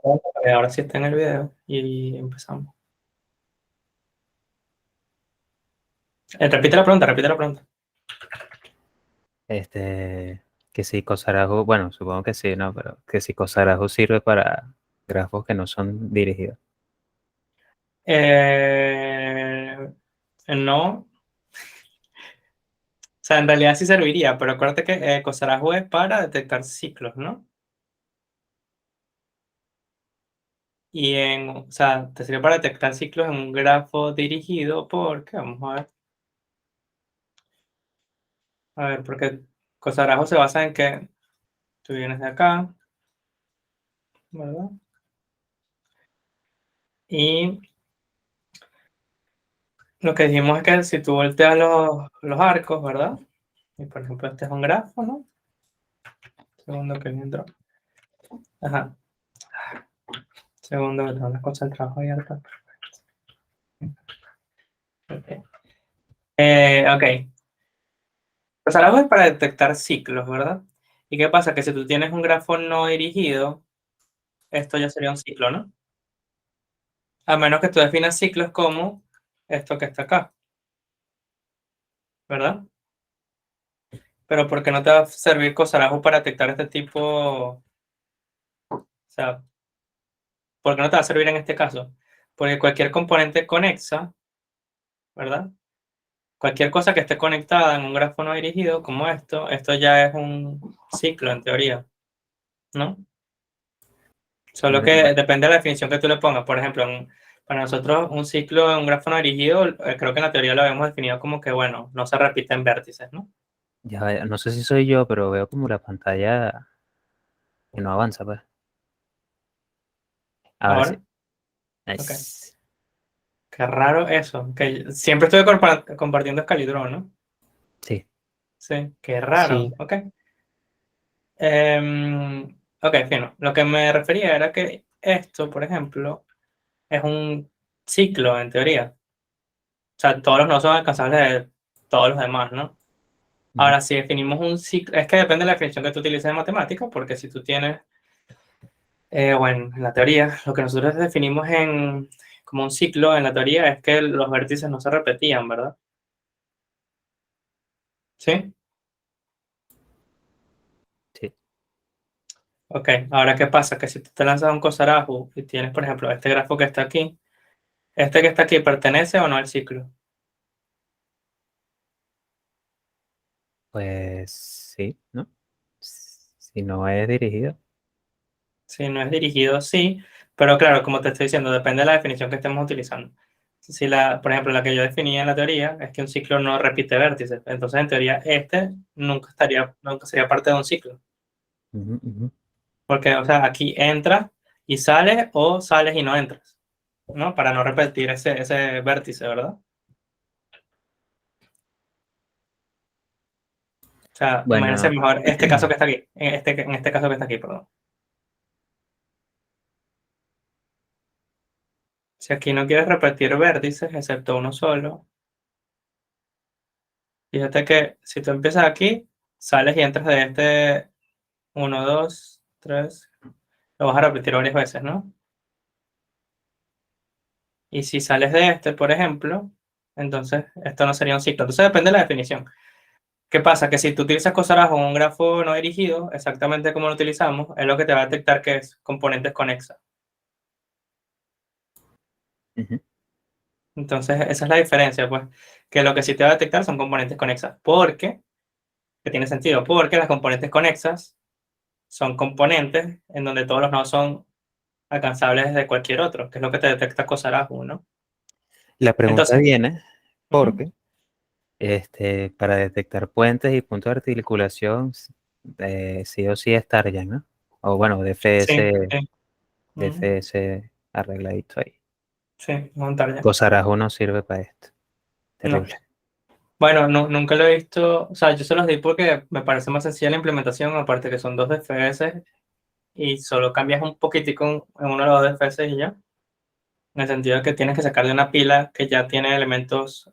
Ahora sí está en el video y empezamos. Repite la pregunta, repite la pregunta. Que si Cosarajo, bueno, supongo que sí, ¿no? Pero que si Cosarajo sirve para grafos que no son dirigidos. No, o sea, en realidad sí serviría, pero acuérdate que Cosarajo es para detectar ciclos, ¿no? O sea, te sirve para detectar ciclos en un grafo dirigido porque, vamos a ver, porque Cosarajo se basa en que tú vienes de acá, ¿verdad? Y lo que dijimos es que si tú volteas los arcos, ¿verdad? Y por ejemplo, este es un grafo, ¿no? Segundo que entró. Ajá. Segundo, que tengo las cosas del trabajo abiertas. Ok. Ok. Pues algo es para detectar ciclos, ¿verdad? ¿Y qué pasa? Que si tú tienes un grafo no dirigido, esto ya sería un ciclo, ¿no? A menos que tú definas ciclos como esto que está acá, ¿verdad? Pero ¿por qué no te va a servir Cosarajo para detectar este tipo? O sea, ¿por qué no te va a servir en este caso? Porque cualquier componente conexa, ¿verdad? Cualquier cosa que esté conectada en un grafo no dirigido, como esto ya es un ciclo en teoría, ¿no? Solo que Bueno, depende de la definición que tú le pongas. Por ejemplo, para nosotros un ciclo en un grafo no dirigido, creo que en la teoría lo habíamos definido como que, bueno, no se repiten vértices, ¿no? no sé si soy yo, pero veo como la pantalla que no avanza, pues. Ahora sí. Ahora, ok. Nice. Qué raro eso. Que siempre estoy compartiendo Escalidrón, ¿no? Sí. Sí, qué raro. Sí. Ok. Ok, fino. Lo que me refería era que esto, por ejemplo, es un ciclo en teoría. O sea, todos los nodos son alcanzables de todos los demás, ¿no? Ujú. Ahora, si definimos un ciclo, es que depende de la definición que tú utilices de matemática, porque si tú tienes, bueno, en la teoría, lo que nosotros definimos como un ciclo en la teoría es que los vértices no se repetían, ¿verdad? ¿Sí? Sí. Ok, ahora, ¿qué pasa? Que si tú te lanzas un cosarajo y tienes, por ejemplo, este grafo que está aquí, este que está aquí pertenece o no al ciclo. Pues sí, ¿no? Si no es dirigido. Si no es dirigido, sí, pero claro, como te estoy diciendo, depende de la definición que estemos utilizando. Si por ejemplo, la que yo definía en la teoría es que un ciclo no repite vértices, entonces en teoría este nunca sería parte de un ciclo, Ujú, ujú. porque, o sea, aquí entras y sales o sales y no entras, ¿no? Para no repetir ese vértice, ¿verdad? O sea, imagínense Bueno, mejor este caso que está aquí, en este caso que está aquí, perdón. Si aquí no quieres repetir vértices, excepto uno solo, fíjate que si tú empiezas aquí, sales y entras de este uno 2 3 lo vas a repetir varias veces, ¿no? Y si sales de este, por ejemplo, entonces esto no sería un ciclo. Entonces depende de la definición. ¿Qué pasa? Que si tú utilizas cosas con un grafo no dirigido, exactamente como lo utilizamos, es lo que te va a detectar que es componentes conexas. ujú. Entonces esa es la diferencia, pues, que lo que sí te va a detectar son componentes conexas. ¿Por qué? Que tiene sentido, porque las componentes conexas son componentes en donde todos los nodos son alcanzables desde cualquier otro, que es lo que te detecta Cosarajo, ¿no? La pregunta Entonces, viene ujú, porque para detectar puentes y puntos de articulación, sí o sí es Target, ¿no? O bueno, sí, DFS, sí, ujú, DFS arregladito ahí. sí, montar ya. Cosarajo no sirve para esto. No. Terrible. Bueno, nunca lo he visto, o sea, yo se los di porque me parece más sencilla la implementación, aparte que son dos DFS y solo cambias un poquitico en uno de los dos DFS y ya, en el sentido de que tienes que sacar de una pila que ya tiene elementos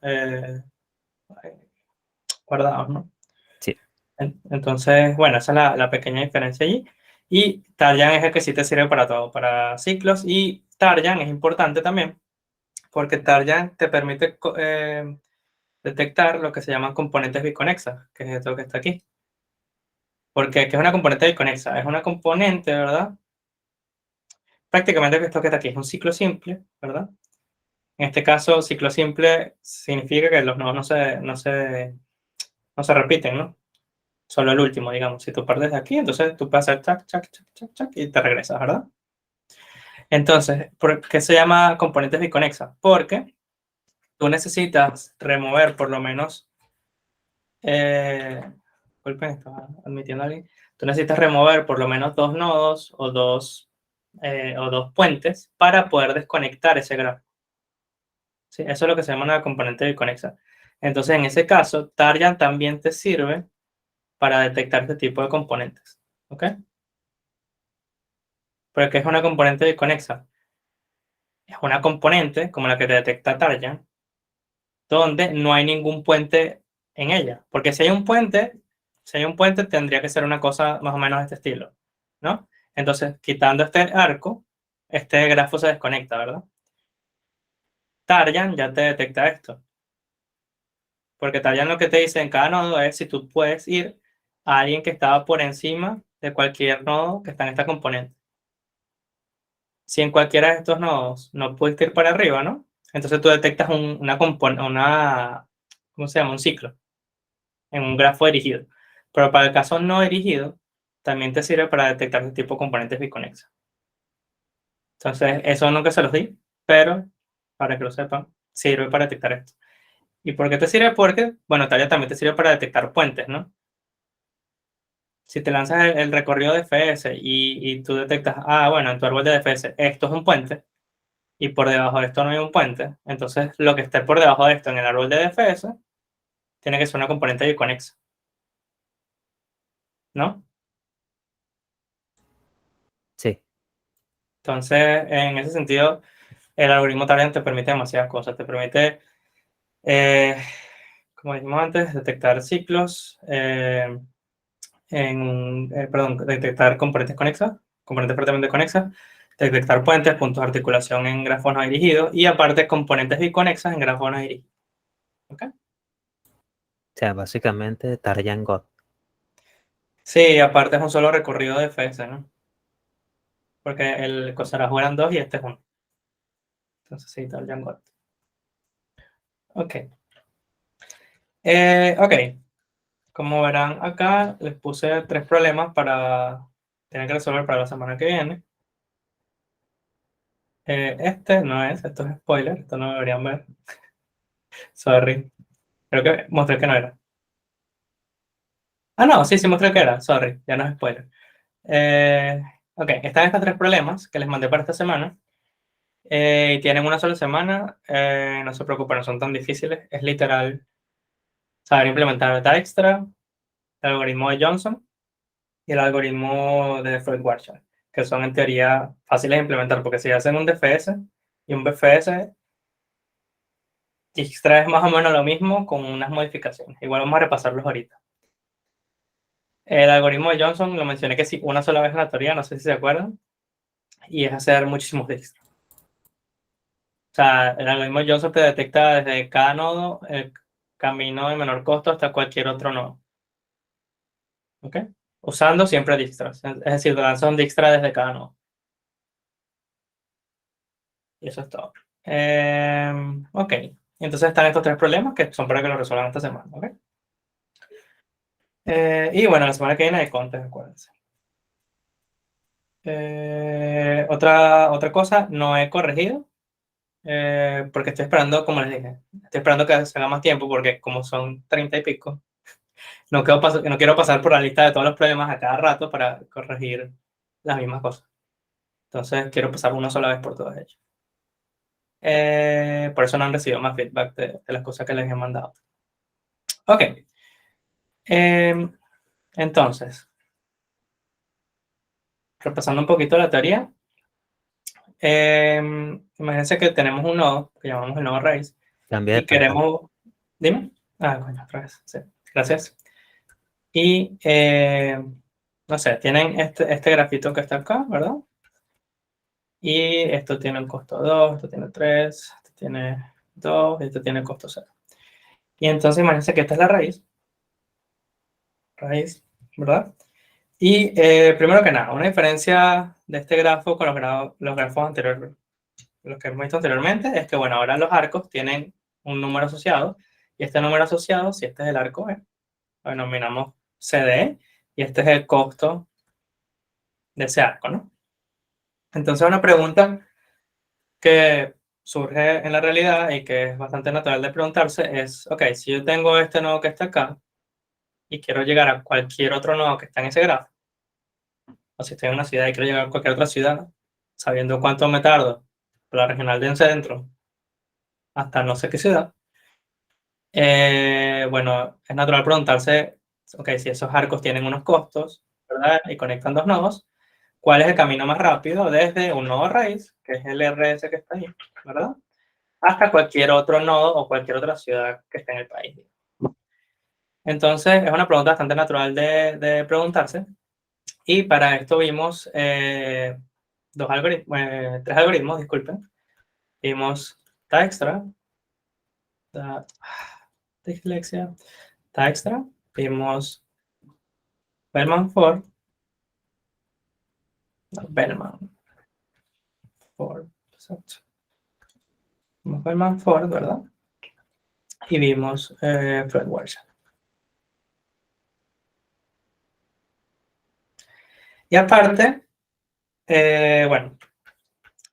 guardados, ¿no? Sí. Entonces, bueno, esa es la pequeña diferencia allí. Y Tarjan es el que sí te sirve para todo, para ciclos. Y Tarjan es importante también porque Tarjan te permite detectar lo que se llaman componentes biconexas, que es esto que está aquí. Porque ¿qué es una componente biconexa? Es una componente, ¿verdad? Prácticamente esto que está aquí es un ciclo simple, ¿verdad? En este caso, ciclo simple significa que los nodos no se repiten, ¿no? Solo el último, digamos. Si tú partes de aquí, entonces tú puedes hacer chac, chac, chac, chac, chac, y te regresas, ¿verdad? Entonces, ¿por qué se llama componentes biconexas? Porque tú necesitas remover por lo menos, disculpen, estaba admitiendo a alguien, tú necesitas remover por lo menos dos nodos o dos puentes para poder desconectar ese grafo. ¿Sí? Eso es lo que se llama una componente biconexa. Entonces, en ese caso, Tarjan también te sirve para detectar este tipo de componentes. ¿Ok? Pero ¿qué es una componente biconexa? Es una componente como la que te detecta Tarjan, donde no hay ningún puente en ella. Porque si hay un puente tendría que ser una cosa más o menos de este estilo, ¿no? Entonces, quitando este arco, este grafo se desconecta, ¿verdad? Tarjan ya te detecta esto. Porque Tarjan lo que te dice en cada nodo es si tú puedes ir a alguien que estaba por encima de cualquier nodo que está en esta componente. Si en cualquiera de estos nodos no pudiste ir para arriba, ¿no? Entonces tú detectas ¿cómo se llama? Un ciclo en un grafo dirigido. Pero para el caso no dirigido, también te sirve para detectar este tipo de componentes biconexos. Entonces, eso nunca se los di, pero para que lo sepan, sirve para detectar esto. ¿Y por qué te sirve? Porque, bueno, Talia también te sirve para detectar puentes, ¿no? Si te lanzas el recorrido de FS y tú detectas, bueno, en tu árbol de DFS esto es un puente y por debajo de esto no hay un puente, entonces lo que esté por debajo de esto en el árbol de DFS tiene que ser una componente biconexa, ¿no? Sí, Entonces, en ese sentido, el algoritmo Target te permite demasiadas cosas. Te permite, eh, como dijimos antes, detectar ciclos, perdón, detectar componentes conexas, componentes fuertemente conexas, detectar puentes, puntos de articulación en grafos no dirigidos y aparte componentes biconexas en grafos no dirigidos. ¿Ok? o sea, básicamente Tarjan God. Sí, aparte es un solo recorrido de FS, ¿no? Porque el Cosarajo eran dos y este es uno. Entonces sí, tal Django. Ok. Ok. Como verán acá, les puse tres problemas para tener que resolver para la semana que viene. Este no es, esto es spoiler, esto no lo deberían ver. Sorry. Creo que mostré que no era. No, sí, sí mostré que era. Sorry, ya no es spoiler. Eh, ok, están estos tres problemas que les mandé para esta semana. Y tienen una sola semana. No se preocupen, no son tan difíciles. Es literal saber implementar Dijkstra, el algoritmo de Johnson y el algoritmo de Freud-Warshall, que son en teoría fáciles de implementar, porque si hacen un DFS y un BFS, Dijkstra es más o menos lo mismo con unas modificaciones. Igual vamos a repasarlos ahorita. El algoritmo de Johnson lo mencioné que sí una sola vez en la teoría, no sé si se acuerdan, y es hacer muchísimos Dijkstra. O sea, el algoritmo de Johnson te detecta desde cada nodo el camino de menor costo hasta cualquier otro nodo. ¿Ok? Usando siempre Dijkstra. Es decir, te lanza un Dijkstra desde cada nodo. Y eso es todo. Ok. Entonces están estos tres problemas que son para que lo resuelvan esta semana. ¿Ok? Y bueno, la semana que viene hay contest, acuérdense. Otra cosa, no he corregido. Porque estoy esperando, como les dije, estoy esperando que se haga más tiempo porque como son 30 y pico, no quiero pasar por la lista de todos los problemas a cada rato para corregir las mismas cosas. Entonces quiero pasar una sola vez por todos ellos. Por eso no han recibido más feedback de las cosas que les he mandado. Ok. Em, entonces, repasando un poquito la teoría, imagínense que tenemos un nodo que llamamos el nodo raíz Cambia de y pantalla. queremos, dime, coño, otra vez, sí, gracias. Y no sé, tienen este grafito que está acá, ¿verdad? Y esto tiene un costo 2, esto tiene 3, esto tiene 2 y esto tiene costo 0. Y entonces imagínense que esta es la raíz, ¿verdad? Y primero que nada, una diferencia de este grafo con los grafos anteriores, los que hemos visto anteriormente, es que, bueno, ahora los arcos tienen un número asociado, y este número asociado, si este es el arco E, lo denominamos CDE, y este es el costo de ese arco, ¿no? Entonces, una pregunta que surge en la realidad y que es bastante natural de preguntarse es, ok, si yo tengo este nodo que está acá y quiero llegar a cualquier otro nodo que está en ese grafo, o si estoy en una ciudad y quiero llegar a cualquier otra ciudad, sabiendo cuánto me tardo por la regional de centro hasta no sé qué ciudad, bueno, es natural preguntarse, ok, si esos arcos tienen unos costos, ¿verdad? Y conectan dos nodos, ¿cuál es el camino más rápido desde un nodo raíz, que es el RS que está ahí, ¿verdad? Hasta cualquier otro nodo o cualquier otra ciudad que esté en el país. Entonces, es una pregunta bastante natural de preguntarse. Y para esto vimos tres algoritmos, disculpen. Vimos Dijkstra, Da- dislexia, Dijkstra, vimos Bellman-Ford, no, Bellman-Ford, exacto. Vimos Bellman-Ford, ¿verdad? Y vimos Fred-Warshall. Y aparte, bueno,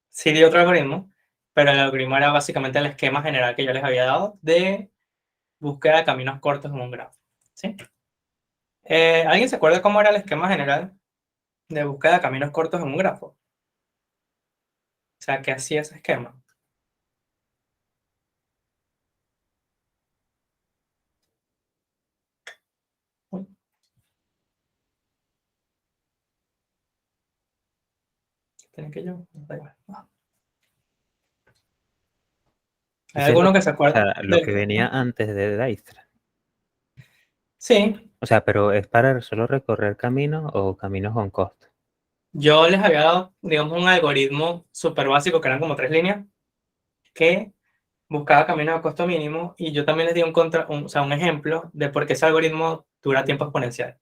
sí di otro algoritmo, pero el algoritmo era básicamente el esquema general que yo les había dado de búsqueda de caminos cortos en un grafo. ¿Sí? ¿Alguien se acuerda cómo era el esquema general de búsqueda de caminos cortos en un grafo? O sea, ¿qué hacía ese esquema? Uy, ¿tiene que yo? Da igual. Ah. ¿Hay Ese es lo, alguno que se o acuerda sea, lo del que venía esquema? antes de Dijkstra. Sí, O sea, pero ¿es para solo recorrer caminos o caminos con costo? yo les había dado, digamos, un algoritmo súper básico que eran como 3 líneas que buscaba caminos a costo mínimo y yo también les di o sea, un ejemplo de por qué ese algoritmo dura tiempo exponencial.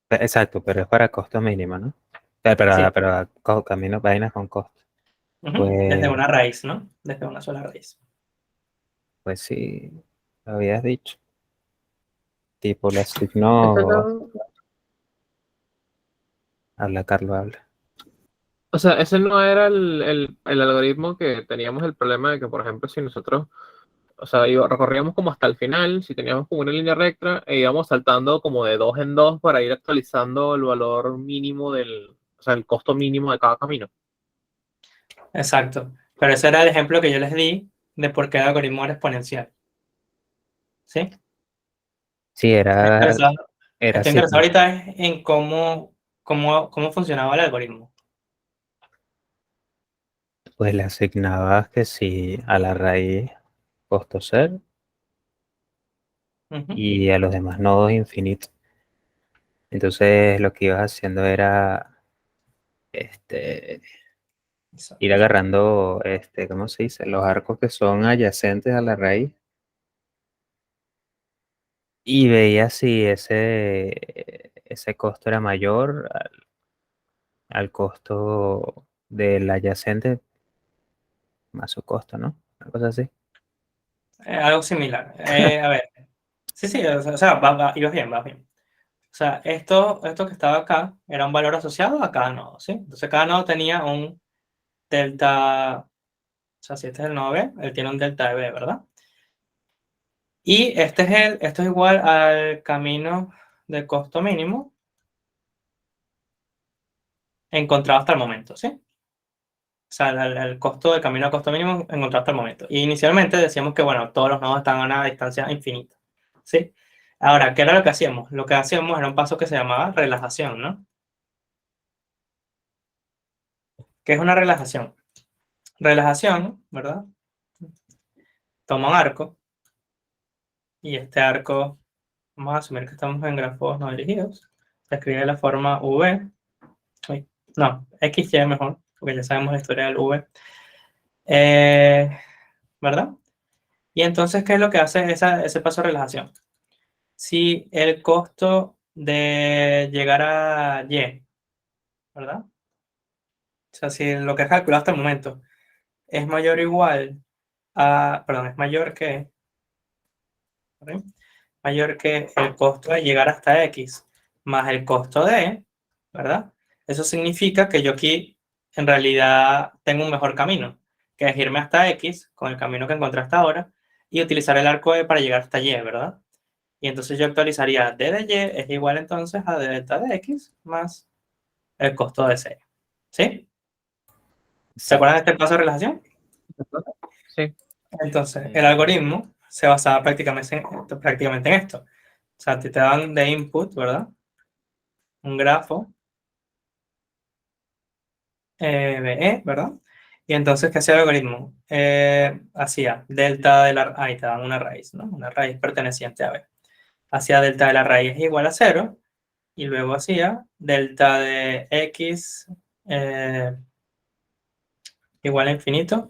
Exacto, pero es para costo mínimo, ¿no? Sí, Para caminos, vainas con costo. ujú, desde Pues, una raíz, ¿no? Desde una sola raíz. pues sí, lo habías dicho. Tipo, le Ese asignó. no, Habla, Carlos, habla. o sea, ese no era el algoritmo que teníamos el problema de que, por ejemplo, si nosotros, o sea, recorríamos como hasta el final, si teníamos como una línea recta, e íbamos saltando como de dos en dos para ir actualizando el valor mínimo o sea, el costo mínimo de cada camino. Exacto. Pero ese era el ejemplo que yo les di de por qué el algoritmo era exponencial. ¿Sí? Sí, Estoy interesado, era estoy interesado signo. ahorita en cómo funcionaba el algoritmo. Pues le asignabas que sí a la raíz costo cero Ujú. y a los demás nodos infinito. Entonces lo que ibas haciendo era este, ir Exacto. agarrando, ¿cómo se dice? Los arcos que son adyacentes a la raíz y veías si ese costo era mayor al costo del adyacente más su costo, ¿no? Una cosa así. Algo similar. A ver. Sí, sí, o sea, ibas bien, vas bien. O sea, esto que estaba acá era un valor asociado a cada nodo, ¿sí? Entonces cada nodo tenía un delta, o sea, si este es el nodo B, él tiene un delta de B, ¿verdad? Y esto es igual al camino de costo mínimo encontrado hasta el momento, ¿sí? O sea, el costo del camino a costo mínimo encontrado hasta el momento. Y inicialmente decíamos que, bueno, todos los nodos están a una distancia infinita, ¿sí? Ahora, ¿qué era lo que hacíamos? Lo que hacíamos era un paso que se llamaba relajación, ¿no? ¿Qué es una relajación? Relajación, ¿verdad? Toma un arco y este arco, vamos a asumir que estamos en grafos no dirigidos, Se escribe de la forma v. No, xy mejor, porque ya sabemos la historia del v. ¿Verdad? Y entonces, ¿qué es lo que hace ese paso de relajación? Si el costo de llegar a y, ¿verdad? O sea, si lo que has calculado hasta el momento es mayor o igual a, perdón, es mayor que, ¿vale? Mayor que el costo de llegar hasta x más el costo de, ¿verdad? Eso significa que yo aquí en realidad tengo un mejor camino, que es irme hasta x con el camino que encontré hasta ahora y utilizar el arco E para llegar hasta y, ¿verdad? Y entonces yo actualizaría d de y es igual entonces a d delta de x más el costo de c. ¿Sí? ¿Se acuerdan de este paso de relajación? Sí. Entonces, el algoritmo se basaba prácticamente en esto. O sea, te dan de input, ¿verdad? Un grafo de E, ¿verdad? Y entonces, ¿qué hacía el algoritmo? Hacía delta de la... Ahí te dan una raíz, ¿no? Una raíz perteneciente a B. Hacía delta de la raíz igual a 0 y luego hacía delta de x igual a infinito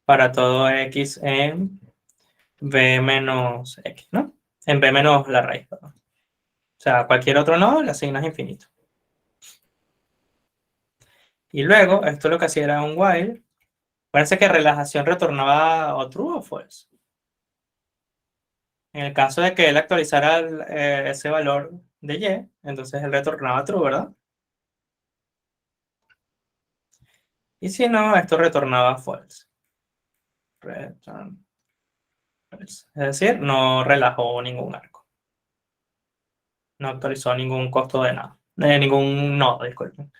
para todo x en b menos x, ¿no? En b menos la raíz, perdón. O sea, cualquier otro nodo le asignas infinito. Y luego, esto lo que hacía era un while. Parece que relajación retornaba o true o false. En el caso de que él actualizara ese valor de y, entonces él retornaba true, ¿verdad? Y si no, esto retornaba false. Return false. Es decir, no relajó ningún arco. No actualizó ningún costo de nada. De ningún nodo, disculpen.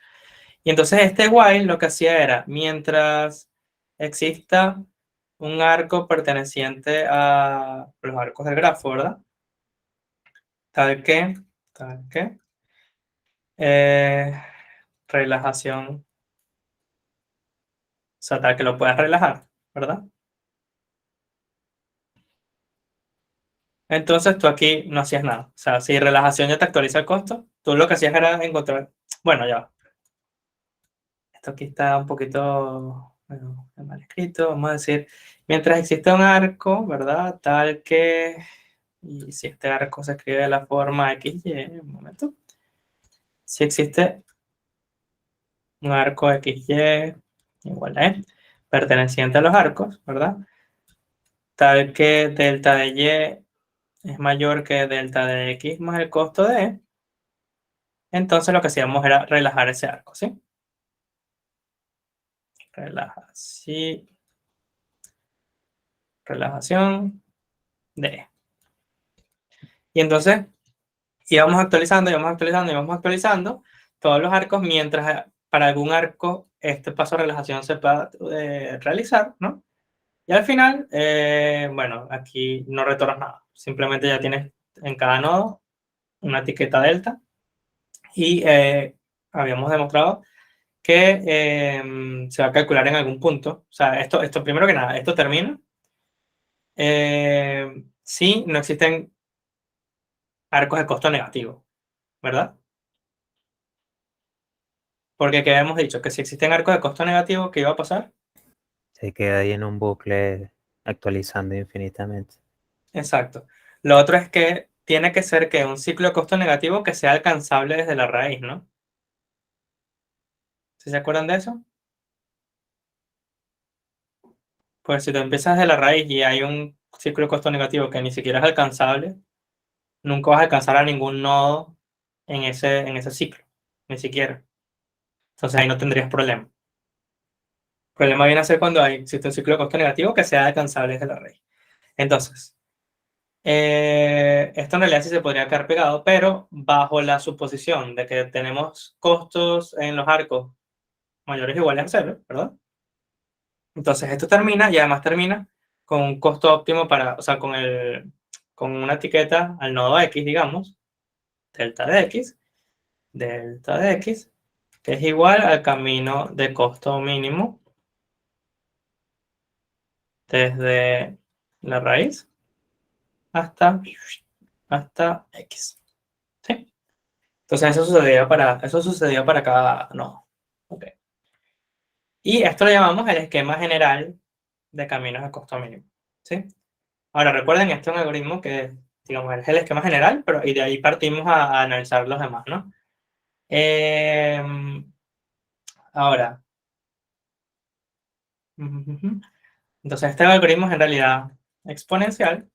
Y entonces este while lo que hacía era, mientras exista un arco perteneciente a los arcos del grafo, ¿verdad? Tal que, eh, relajación, o sea, tal que lo puedas relajar, ¿verdad? Entonces tú aquí no hacías nada. O sea, si relajación ya te actualiza el costo, tú lo que hacías era encontrar, bueno, ya va. Esto aquí está un poquito, bueno, mal escrito, vamos a decir, mientras existe un arco, ¿verdad? Tal que, y si este arco se escribe de la forma XY, un momento, si existe un arco XY igual a E, perteneciente a los arcos, ¿verdad? Tal que delta de Y es mayor que delta de X más el costo de E, entonces lo que hacíamos era relajar ese arco, ¿sí? Relajación, relajación de E. Y entonces íbamos actualizando todos los arcos mientras para algún arco este paso de relajación se pueda realizar, ¿no? Y al final, bueno, aquí no retornas nada. Simplemente ya tienes en cada nodo una etiqueta delta y habíamos demostrado que se va a calcular en algún punto. O sea, esto primero que nada, esto termina si no existen arcos de costo negativo, ¿verdad? Porque que habíamos dicho que si existen arcos de costo negativo, ¿qué iba a pasar? Se queda ahí en un bucle actualizando infinitamente. Exacto. Lo otro es que tiene que ser que un ciclo de costo negativo que sea alcanzable desde la raíz, ¿no? ¿Sí se acuerdan de eso? Pues si tú empiezas de la raíz y hay un ciclo de costo negativo que ni siquiera es alcanzable, nunca vas a alcanzar a ningún nodo en ese ciclo, ni siquiera. Entonces ahí no tendrías problema. El problema viene a ser cuando existe un ciclo de costo negativo que sea alcanzable desde la raíz. Entonces, esto en realidad sí se podría quedar pegado, pero bajo la suposición de que tenemos costos en los arcos mayores o iguales a cero, ¿verdad? Entonces esto termina y además termina con un costo óptimo para, o sea, con una etiqueta al nodo X, digamos, delta de X, que es igual al camino de costo mínimo desde la raíz hasta X. ¿Sí? Entonces eso sucedía para cada nodo. Ok. Y esto lo llamamos el esquema general de caminos de costo mínimo. ¿Sí? Ahora recuerden, esto es un algoritmo que, digamos, es el esquema general, pero y de ahí partimos a analizar los demás, ¿no? Ahora, entonces este algoritmo es en realidad exponencial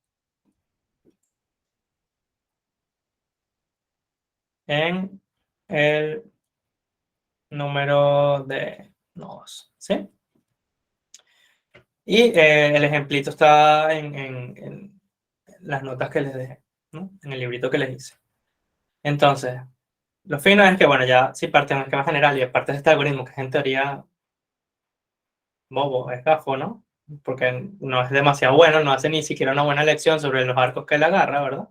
en el número de nodos, ¿sí? Y el ejemplito está en las notas que les dejé, ¿no? En el librito que les hice. Entonces, lo fino es que, bueno, ya si parte de un esquema general y aparte de este algoritmo, que es en teoría bobo, es gafo, ¿no? Porque no es demasiado bueno, no hace ni siquiera una buena lección sobre los arcos que él agarra, ¿verdad?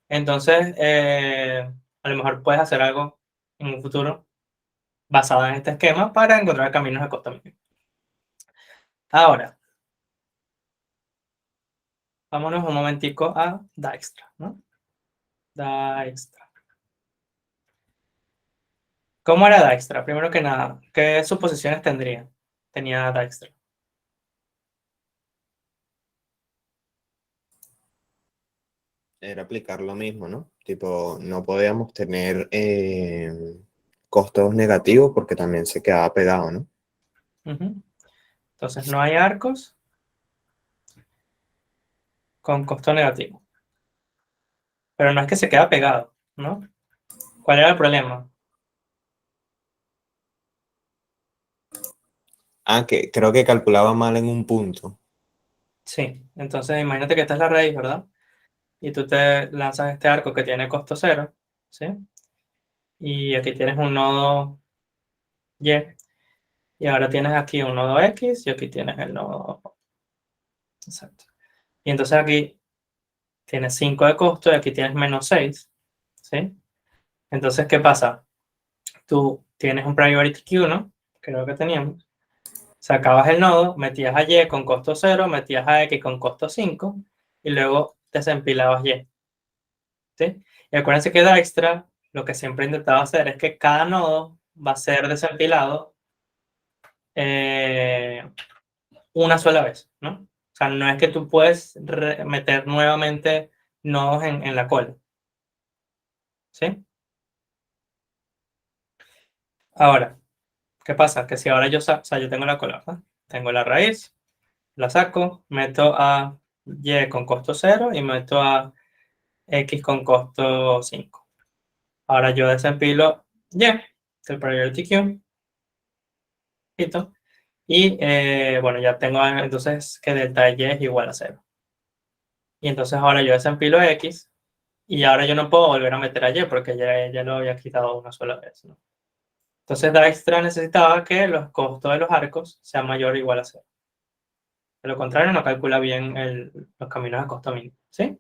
Entonces, a lo mejor puedes hacer algo en un futuro basado en este esquema para encontrar caminos de costo mínimo. Ahora, vámonos un momentico a Dijkstra, ¿no? Dijkstra. ¿Cómo era Dijkstra? Primero que nada, ¿qué suposiciones tenía Dijkstra? Era aplicar lo mismo, ¿no? Tipo, no podíamos tener costos negativos porque también se quedaba pegado, ¿no? Entonces, no hay arcos con costo negativo. Pero no es que se queda pegado, ¿no? ¿Cuál era el problema? Ah, que creo que calculaba mal en un punto. Sí, entonces imagínate que esta es la raíz, ¿verdad? Y tú te lanzas este arco que tiene costo cero, ¿sí? Y aquí tienes un nodo Y, y ahora tienes aquí un nodo X y aquí tienes el nodo... Exacto. Y entonces aquí tienes 5 de costo y aquí tienes menos 6, ¿sí? Entonces, ¿qué pasa? Tú tienes un priority queue, ¿no? Creo que teníamos. Sacabas el nodo, metías a Y con costo 0, metías a X con costo 5 y luego desempilabas Y, ¿sí? Y acuérdense que Dijkstra lo que siempre intentaba hacer es que cada nodo va a ser desempilado una sola vez, ¿no? O sea, no es que tú puedes meter nuevamente nodos en la cola, ¿sí? Ahora, ¿qué pasa? Que si ahora yo, o sea, yo tengo la cola, ¿verdad? Tengo la raíz, la saco, meto a Y con costo 0 y meto a X con costo 5. Ahora yo desempilo Y, el priority queue, quito, y bueno, ya tengo entonces que delta de Y es igual a 0. Y entonces ahora yo desempilo X y ahora yo no puedo volver a meter a Y porque ya lo había quitado una sola vez, ¿no? Entonces Dijkstra necesitaba que los costos de los arcos sean mayor o igual a 0. De lo contrario, no calcula bien los caminos a costo mínimo, ¿sí?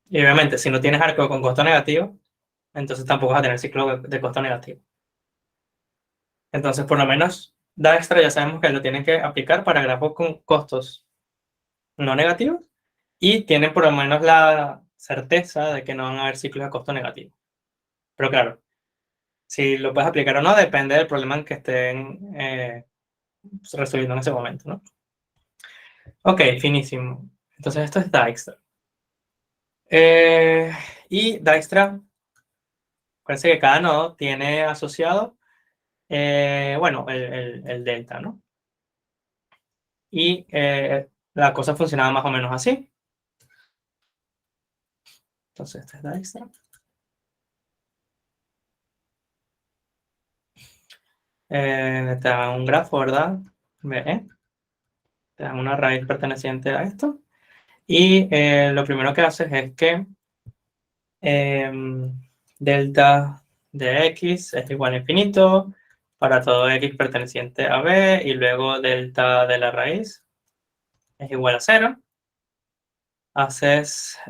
Y obviamente, si no tienes arco con costo negativo, entonces tampoco vas a tener ciclo de costo negativo. Entonces, por lo menos, Dijkstra ya sabemos que lo tienen que aplicar para grafos con costos no negativos y tienen por lo menos la certeza de que no van a haber ciclos de costo negativo. Pero claro, si lo puedes aplicar o no depende del problema en que estén resolviendo en ese momento, ¿no? Ok, finísimo. Entonces esto es Dijkstra. Y Dijkstra, parece que cada nodo tiene asociado, bueno, el delta, ¿no? Y la cosa funcionaba más o menos así. Entonces este es Dijkstra. Te da un grafo, ¿verdad? Ve, te da una raíz perteneciente a esto. Y lo primero que haces es que delta de x es igual a infinito para todo x perteneciente a b y luego delta de la raíz es igual a 0.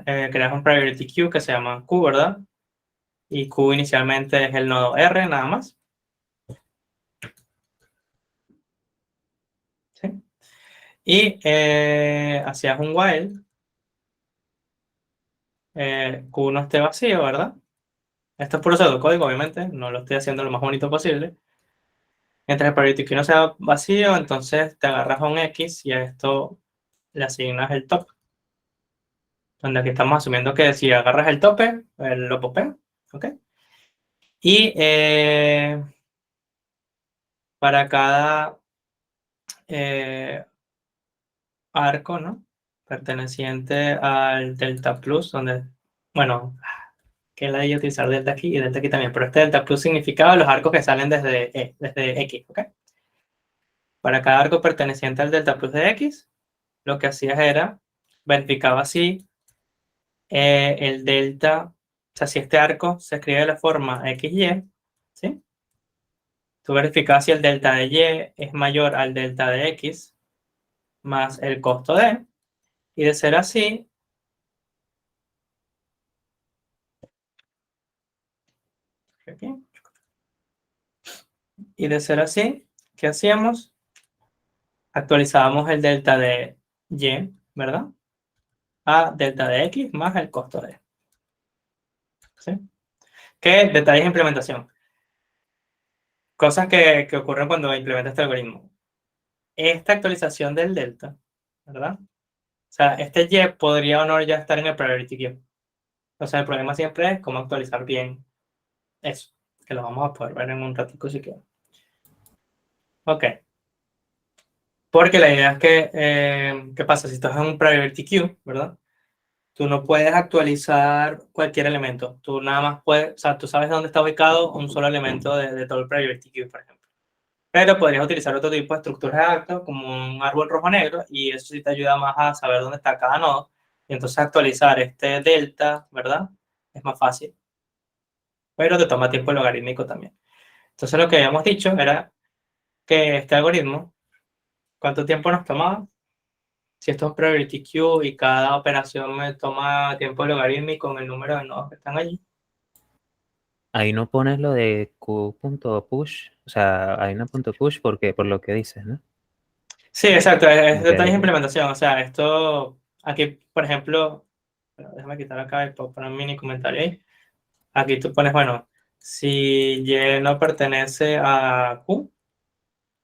Creas un priority queue que se llama Q, ¿verdad? Y Q inicialmente es el nodo R nada más. ¿Sí? Y hacías un while Q no esté vacío, ¿verdad? Esto es puro pseudocódigo, obviamente, no lo estoy haciendo lo más bonito posible. Mientras el priority queue no sea vacío, entonces te agarras a un X y a esto le asignas el top. Donde aquí estamos asumiendo que si agarras el tope, lo popea, ¿ok? Y para cada arco, ¿no? Perteneciente al delta plus, donde, bueno, que la de utilizar delta aquí y delta aquí también, pero este delta plus significaba los arcos que salen desde X, ¿ok? Para cada arco perteneciente al delta plus de X, lo que hacías era, verificaba si el delta, o sea, si este arco se escribe de la forma XY, ¿sí? Tú verificabas si el delta de Y es mayor al delta de X más el costo de, y de ser así, aquí, y de ser así, ¿qué hacíamos? Actualizábamos el delta de Y, ¿verdad? A delta de X más el costo de, ¿sí? ¿Qué detalles de implementación? Cosas que ocurren cuando implementas este algoritmo. Esta actualización del delta, ¿verdad? O sea, este Y podría o no ya estar en el priority queue. O sea, el problema siempre es cómo actualizar bien eso, que lo vamos a poder ver en un ratico si quieres. Ok. Porque la idea es que, ¿qué pasa? Si estás en un priority queue, ¿verdad? Tú no puedes actualizar cualquier elemento. Tú nada más puedes, o sea, tú sabes dónde está ubicado un solo elemento de todo el priority queue, por ejemplo. Pero podrías utilizar otro tipo de estructuras de actos, como un árbol rojo-negro, y eso sí te ayuda más a saber dónde está cada nodo. Y entonces actualizar este delta, ¿verdad? Es más fácil. Pero te toma tiempo logarítmico también. Entonces lo que habíamos dicho era que este algoritmo, ¿cuánto tiempo nos tomaba? Si esto es priority queue y cada operación me toma tiempo logarítmico con el número de nodos que están allí. Ahí no pones lo de Q.push, o sea, hay una punto push porque por lo que dices, ¿no? Sí, exacto, es Ok, detalles de ok. implementación. O sea, esto, aquí, por ejemplo, bueno, déjame quitar acá y puedo poner un mini comentario ahí. Aquí tú pones, bueno, si Y no pertenece a Q,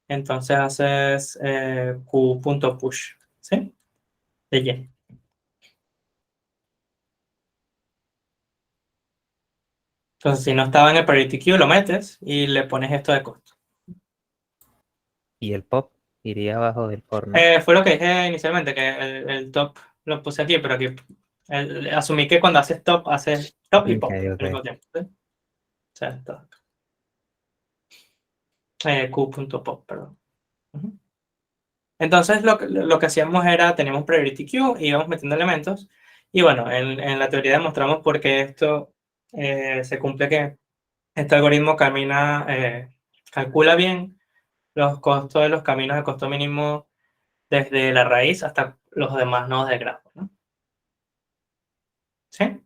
entonces haces Q.push, ¿sí? De Y. Entonces, si no estaba en el priority queue, lo metes y le pones esto de costo. Y el pop iría abajo del for, ¿no? Fue lo que dije inicialmente, que el top lo puse aquí, pero aquí asumí que cuando haces top y Ok, pop al mismo ok. tiempo, ¿sí? O sea, esto, Q.pop, perdón. Ujú. Entonces, lo que hacíamos era, teníamos un priority queue y íbamos metiendo elementos. Y bueno, en la teoría demostramos por qué esto se cumple, que este algoritmo calcula bien los costos de los caminos de costo mínimo desde la raíz hasta los demás nodos del grafo, ¿no? ¿Sí?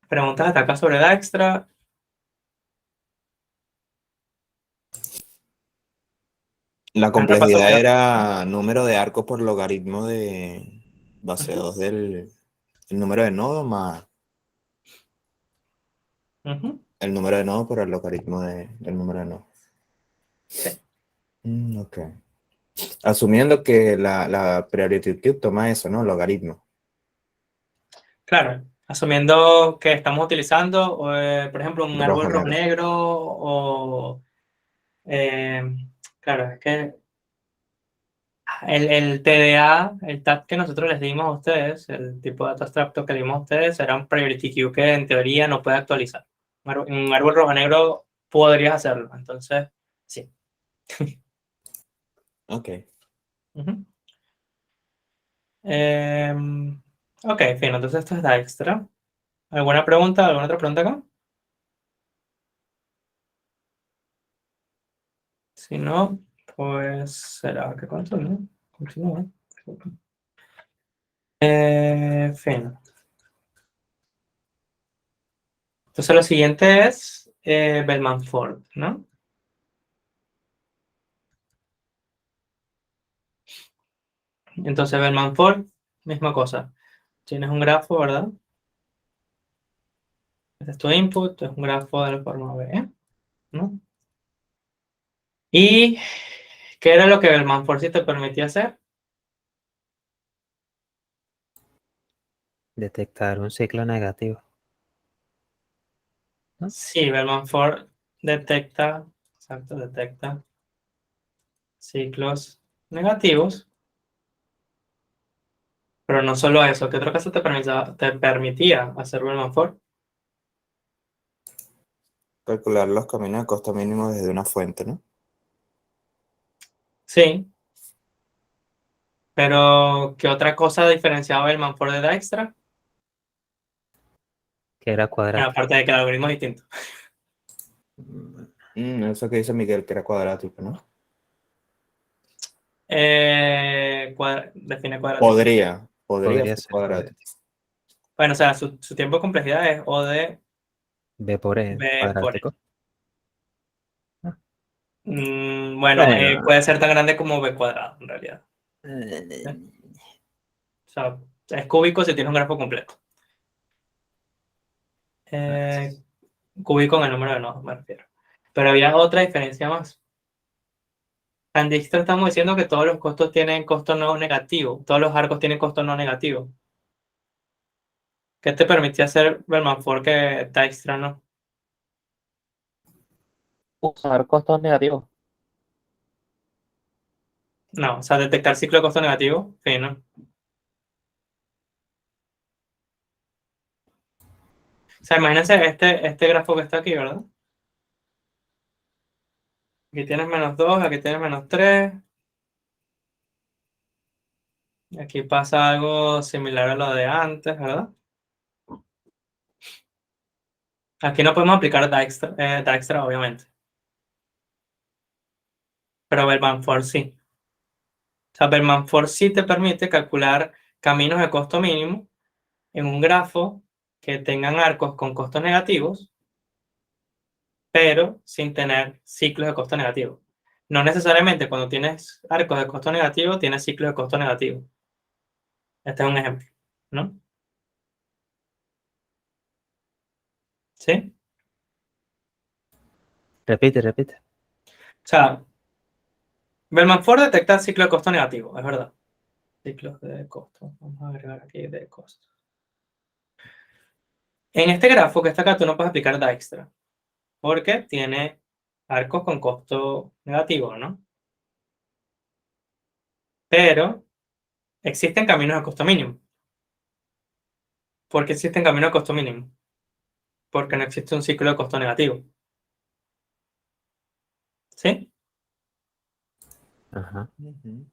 Preguntas hasta acá sobre Dijkstra. La Han repasado complejidad ya. era número de arcos por logaritmo de base Ujú, 2 del el número de nodos más ujú, el número de nodos por el logaritmo del número de nodos. sí, Ok. Asumiendo que la priority queue toma eso, ¿no? Logaritmo. claro. Asumiendo que estamos utilizando, por ejemplo, un Rojo árbol negro. rojo-negro o... eh, claro, es que el TDA, el tag que nosotros les dimos a ustedes, el tipo de data abstracto que le dimos a ustedes, era un priority queue que en teoría no puede actualizar. Un árbol rojo-negro podrías hacerlo, entonces, sí. Ok. Ujú. Ok, fin, entonces esto es Dijkstra. ¿Alguna pregunta? ¿Alguna otra pregunta acá? Si no, pues será que continúe. Continúa. Fin. Entonces lo siguiente es Bellman-Ford, ¿no? Entonces, Bellman for, misma cosa. Tienes un grafo, ¿verdad? Este es tu input, es un grafo de la forma B, ¿no? ¿Y qué era lo que Bellman for sí te permitía hacer? Detectar un ciclo negativo. ¿No? Sí, Bellman for detecta, exacto, detecta ciclos negativos, pero no solo eso. ¿Qué otra cosa te permitía hacer Bellman for? Calcular los caminos de costo mínimo desde una fuente, ¿no? Sí, pero ¿qué otra cosa diferenciaba Bellman for de Dijkstra? Que era Bueno, cuadrático. aparte de que el algoritmo es distinto. Eso que dice Miguel, que era cuadrático, ¿no? Define cuadrático. Podría Podría ser ser cuadrático. cuadrático. Bueno, o sea, su tiempo de complejidad es O de B por E, B por E. cuadrático. Ah, Bueno, bueno, puede ser tan grande como B cuadrado, en realidad. eh, ¿Sí? O sea, es cúbico si tiene un grafo completo. Eh, Cúbico en el número de nodos, me refiero. Pero había otra diferencia más. En Dijkstra estamos diciendo que todos los costos tienen costo no negativo. Todos los arcos tienen costo no negativo. ¿Qué te permitía hacer Bellman for que Dijkstra no? Usar costos negativos. No, o sea, detectar ciclo de costo negativo, sí, ¿no? O sea, imagínense este grafo que está aquí, ¿verdad? Aquí tienes -2, aquí tienes -3. Aquí pasa algo similar a lo de antes, ¿verdad? Aquí no podemos aplicar Dijkstra, obviamente. Pero Bellman for sí. O sea, Bellman for sí te permite calcular caminos de costo mínimo en un grafo que tengan arcos con costos negativos, pero sin tener ciclos de costo negativo. No necesariamente cuando tienes arcos de costo negativo, tienes ciclos de costo negativo. Este es un ejemplo, ¿no? ¿Sí? repite, repite. O sea, Bellman for detecta ciclo de costo negativo, es verdad. Ciclos de costo. Vamos a agregar aquí de costo. En este grafo que está acá, tú no puedes aplicar Dijkstra, porque tiene arcos con costo negativo, ¿no? Pero existen caminos de costo mínimo. ¿Por qué existen caminos de costo mínimo? Porque no existe un ciclo de costo negativo. ¿Sí? Ajá. Ujú.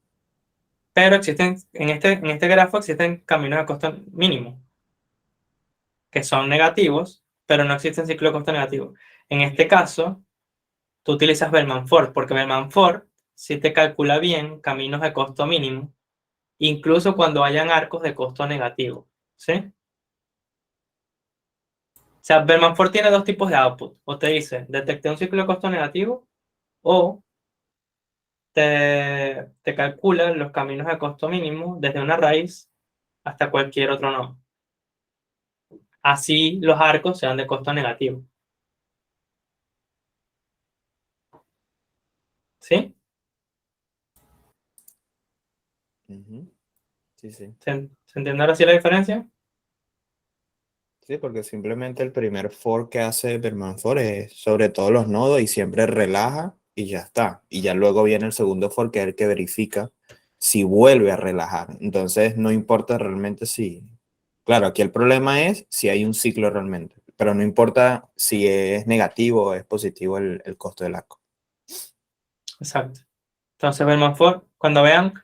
Pero existen, en este grafo existen caminos de costo mínimo, que son negativos, pero no existen ciclo de costo negativo. En este caso, tú utilizas Bellman for, porque Bellman for sí te calcula bien caminos de costo mínimo, incluso cuando hayan arcos de costo negativo. ¿Sí? O sea, Bellman for tiene dos tipos de output. O te dice, detecté un ciclo de costo negativo, o te calcula los caminos de costo mínimo desde una raíz hasta cualquier otro nodo. Así los arcos sean de costo negativo. ¿Sí? Ujú. Sí, sí. ¿Se entiende ahora sí la diferencia? Sí, porque simplemente el primer for que hace Bellman for es sobre todos los nodos y siempre relaja y ya está. Y ya luego viene el segundo for que es el que verifica si vuelve a relajar. Entonces no importa realmente si... Claro, aquí el problema es si hay un ciclo realmente, pero no importa si es negativo o es positivo el costo del arco. Exacto. Entonces, Bellman for, cuando vean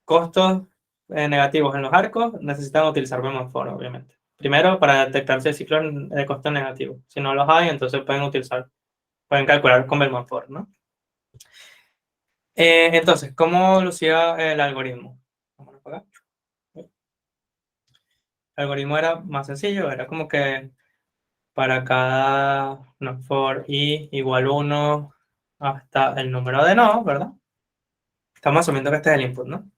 costos negativos en los arcos, necesitan utilizar Bellman for, obviamente. Primero, para detectar si el ciclo de costo negativo. Si no los hay, entonces pueden calcular con Bellman for, ¿no? Entonces, ¿cómo lucía el algoritmo? Vámonos para acá. El algoritmo era más sencillo, era como que para cada no, for i igual 1 hasta el número de nodos, ¿verdad? Estamos asumiendo que este es el input, ¿no?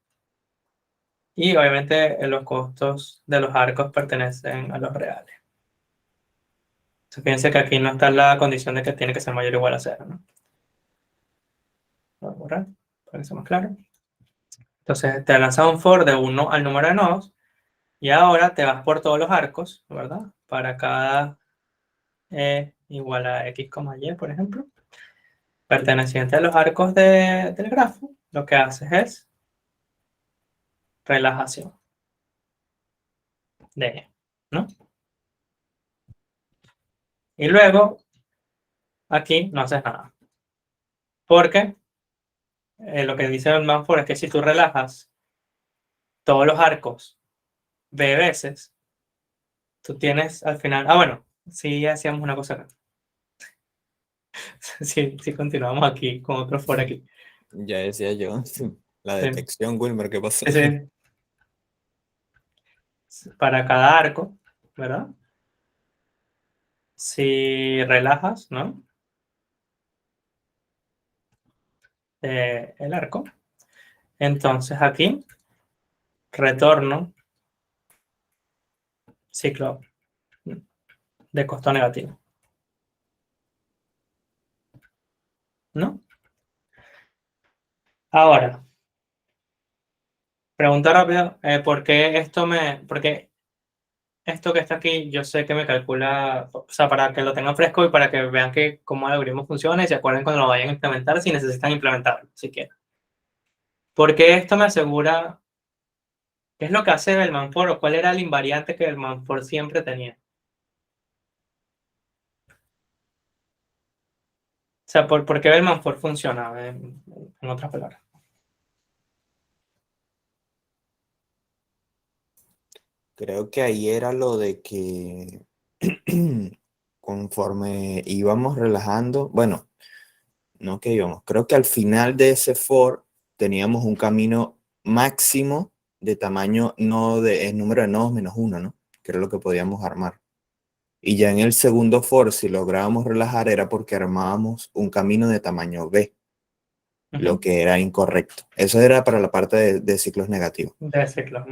Y obviamente los costos de los arcos pertenecen a los reales. Entonces, fíjense que aquí no está la condición de que tiene que ser mayor o igual a 0, ¿no? Voy a borrar para que sea más claro. Entonces te lanza un for de 1 al número de nodos y ahora te vas por todos los arcos, ¿verdad? Para cada igual a x, y, por ejemplo, perteneciente a los arcos del grafo, lo que haces es relajación de E, ¿no? Y luego aquí no haces nada. Porque lo que dice el Manford es que si tú relajas todos los arcos B veces, tú tienes al final... Ah, bueno, sí hacíamos una cosa acá. Sí, continuamos aquí con otro for aquí. Ya decía yo, la Sí. detección, Wilmer, ¿qué pasó? Sí. Para cada arco, ¿verdad? Si relajas, ¿no? El arco. Entonces aquí retorno ciclo de costo negativo, ¿no? Ahora, pregunta rápida, ¿por qué esto que está aquí, yo sé que me calcula, o sea, para que lo tengan fresco y para que vean que cómo el algoritmo funciona y se acuerden cuando lo vayan a implementar si necesitan implementarlo, si quieren? Porque esto me asegura, ¿qué es lo que hace el Manford o cuál era el invariante que el Manford siempre tenía? O sea, ¿por qué el Manford funciona, en otras palabras? Creo que ahí era lo de que conforme íbamos relajando, bueno, no que íbamos, creo que al final de ese for teníamos un camino máximo de tamaño no de el número de nodos menos uno, ¿no? Que era lo que podíamos armar. Y ya en el segundo for, si lográbamos relajar, era porque armábamos un camino de tamaño B, lo que era incorrecto. Eso era para la parte de ciclos negativos. De ciclo.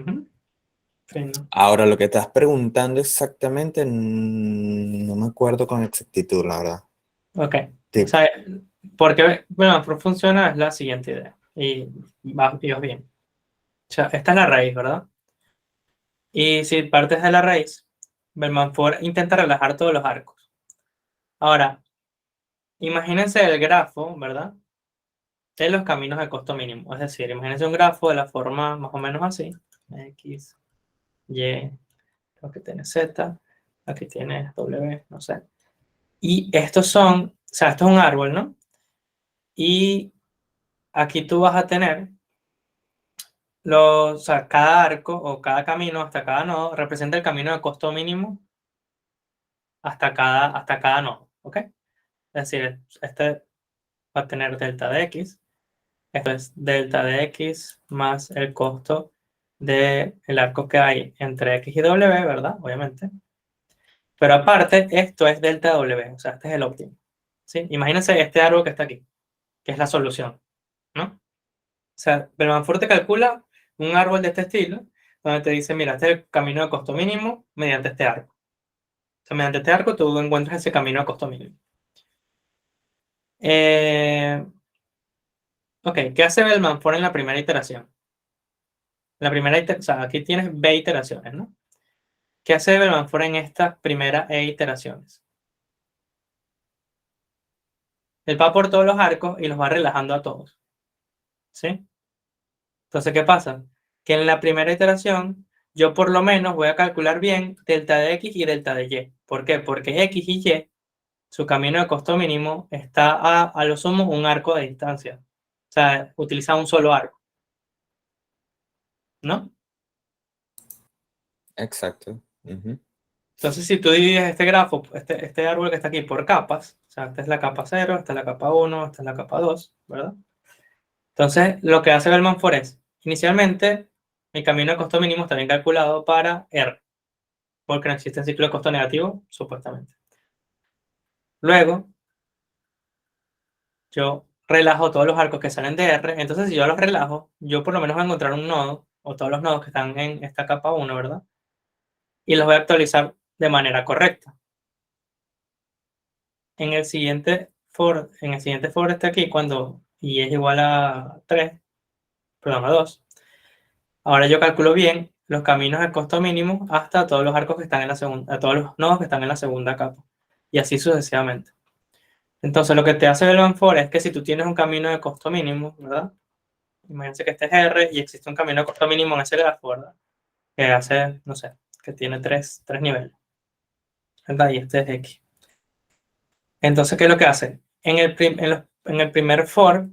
Sí, ¿no? Ahora, lo que estás preguntando exactamente, no me acuerdo con exactitud, la verdad. Ok. Sí. O sea, porque, bueno, funciona es la siguiente idea. Y vas bien. O sea, esta es la raíz, ¿verdad? Y si partes de la raíz, Bellman-Ford intenta relajar todos los arcos. Ahora, imagínense el grafo, ¿verdad? De los caminos de costo mínimo. Es decir, imagínense un grafo de la forma más o menos así. X, Y, creo que tiene Z, aquí tiene W, no sé. Y estos son, o sea, esto es un árbol, ¿no? Y aquí tú vas a tener o sea, cada arco o cada camino hasta cada nodo representa el camino de costo mínimo hasta cada nodo, ¿ok? Es decir, este va a tener delta de X, esto es delta de X más el costo del arco que hay entre X y W, ¿verdad? Obviamente. Pero aparte, esto es delta W, o sea, este es el óptimo, ¿sí? Imagínense este árbol que está aquí, que es la solución, ¿no? O sea, Bellman-Ford te calcula un árbol de este estilo, donde te dice, mira, este es el camino de costo mínimo mediante este arco. O sea, mediante este arco tú encuentras ese camino de costo mínimo. Ok, ¿qué hace Bellman-Ford en la primera iteración? O sea, aquí tienes B iteraciones, ¿no? ¿Qué hace Bellman-Ford en estas primeras E iteraciones? Él va por todos los arcos y los va relajando a todos, ¿sí? Entonces, ¿qué pasa? Que en la primera iteración, yo por lo menos voy a calcular bien delta de X y delta de Y. ¿Por qué? Porque X y Y, su camino de costo mínimo está a lo sumo un arco de distancia. O sea, utiliza un solo arco, ¿no? Exacto. Ujú. Entonces, si tú divides este grafo, este árbol que está aquí por capas, o sea, esta es la capa 0, esta es la capa 1, esta es la capa 2, ¿verdad? Entonces, lo que hace Bellman-Ford es, inicialmente, mi camino de costo mínimo está bien calculado para R, porque no existe un ciclo de costo negativo, supuestamente. Luego, yo relajo todos los arcos que salen de R, entonces si yo los relajo, yo por lo menos voy a encontrar un nodo o todos los nodos que están en esta capa 1, ¿verdad? Y los voy a actualizar de manera correcta. En el siguiente for este aquí, cuando y es igual a 3, perdón, a 2, ahora yo calculo bien los caminos de costo mínimo hasta todos los arcos que están en la segunda, a todos los nodos que están en la segunda capa. Y así sucesivamente. Entonces, lo que te hace el for es que si tú tienes un camino de costo mínimo, ¿verdad? Imagínense que este es R y existe un camino de costo mínimo en ese grafo, ¿verdad? Que hace, no sé, que tiene tres niveles, ¿verdad? Y este es X. Entonces, ¿qué es lo que hace? En el primer for,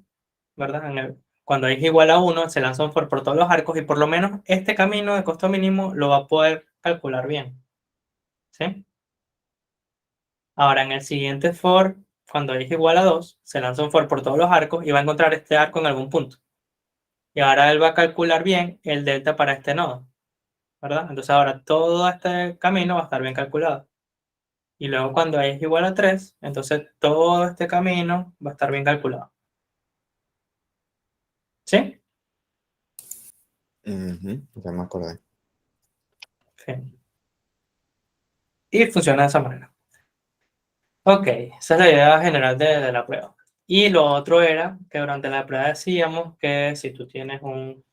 ¿verdad? Cuando x igual a 1, se lanza un for por todos los arcos y por lo menos este camino de costo mínimo lo va a poder calcular bien. ¿Sí? Ahora, en el siguiente for, cuando x igual a 2, se lanza un for por todos los arcos y va a encontrar este arco en algún punto. Y ahora él va a calcular bien el delta para este nodo, ¿verdad? Entonces ahora todo este camino va a estar bien calculado. Y luego cuando x igual a 3, entonces todo este camino va a estar bien calculado. ¿Sí? Ya me acordé. Sí. Y funciona de esa manera. Ok, esa es la idea general de la prueba. Y lo otro era que durante la prueba decíamos que si tú tienes un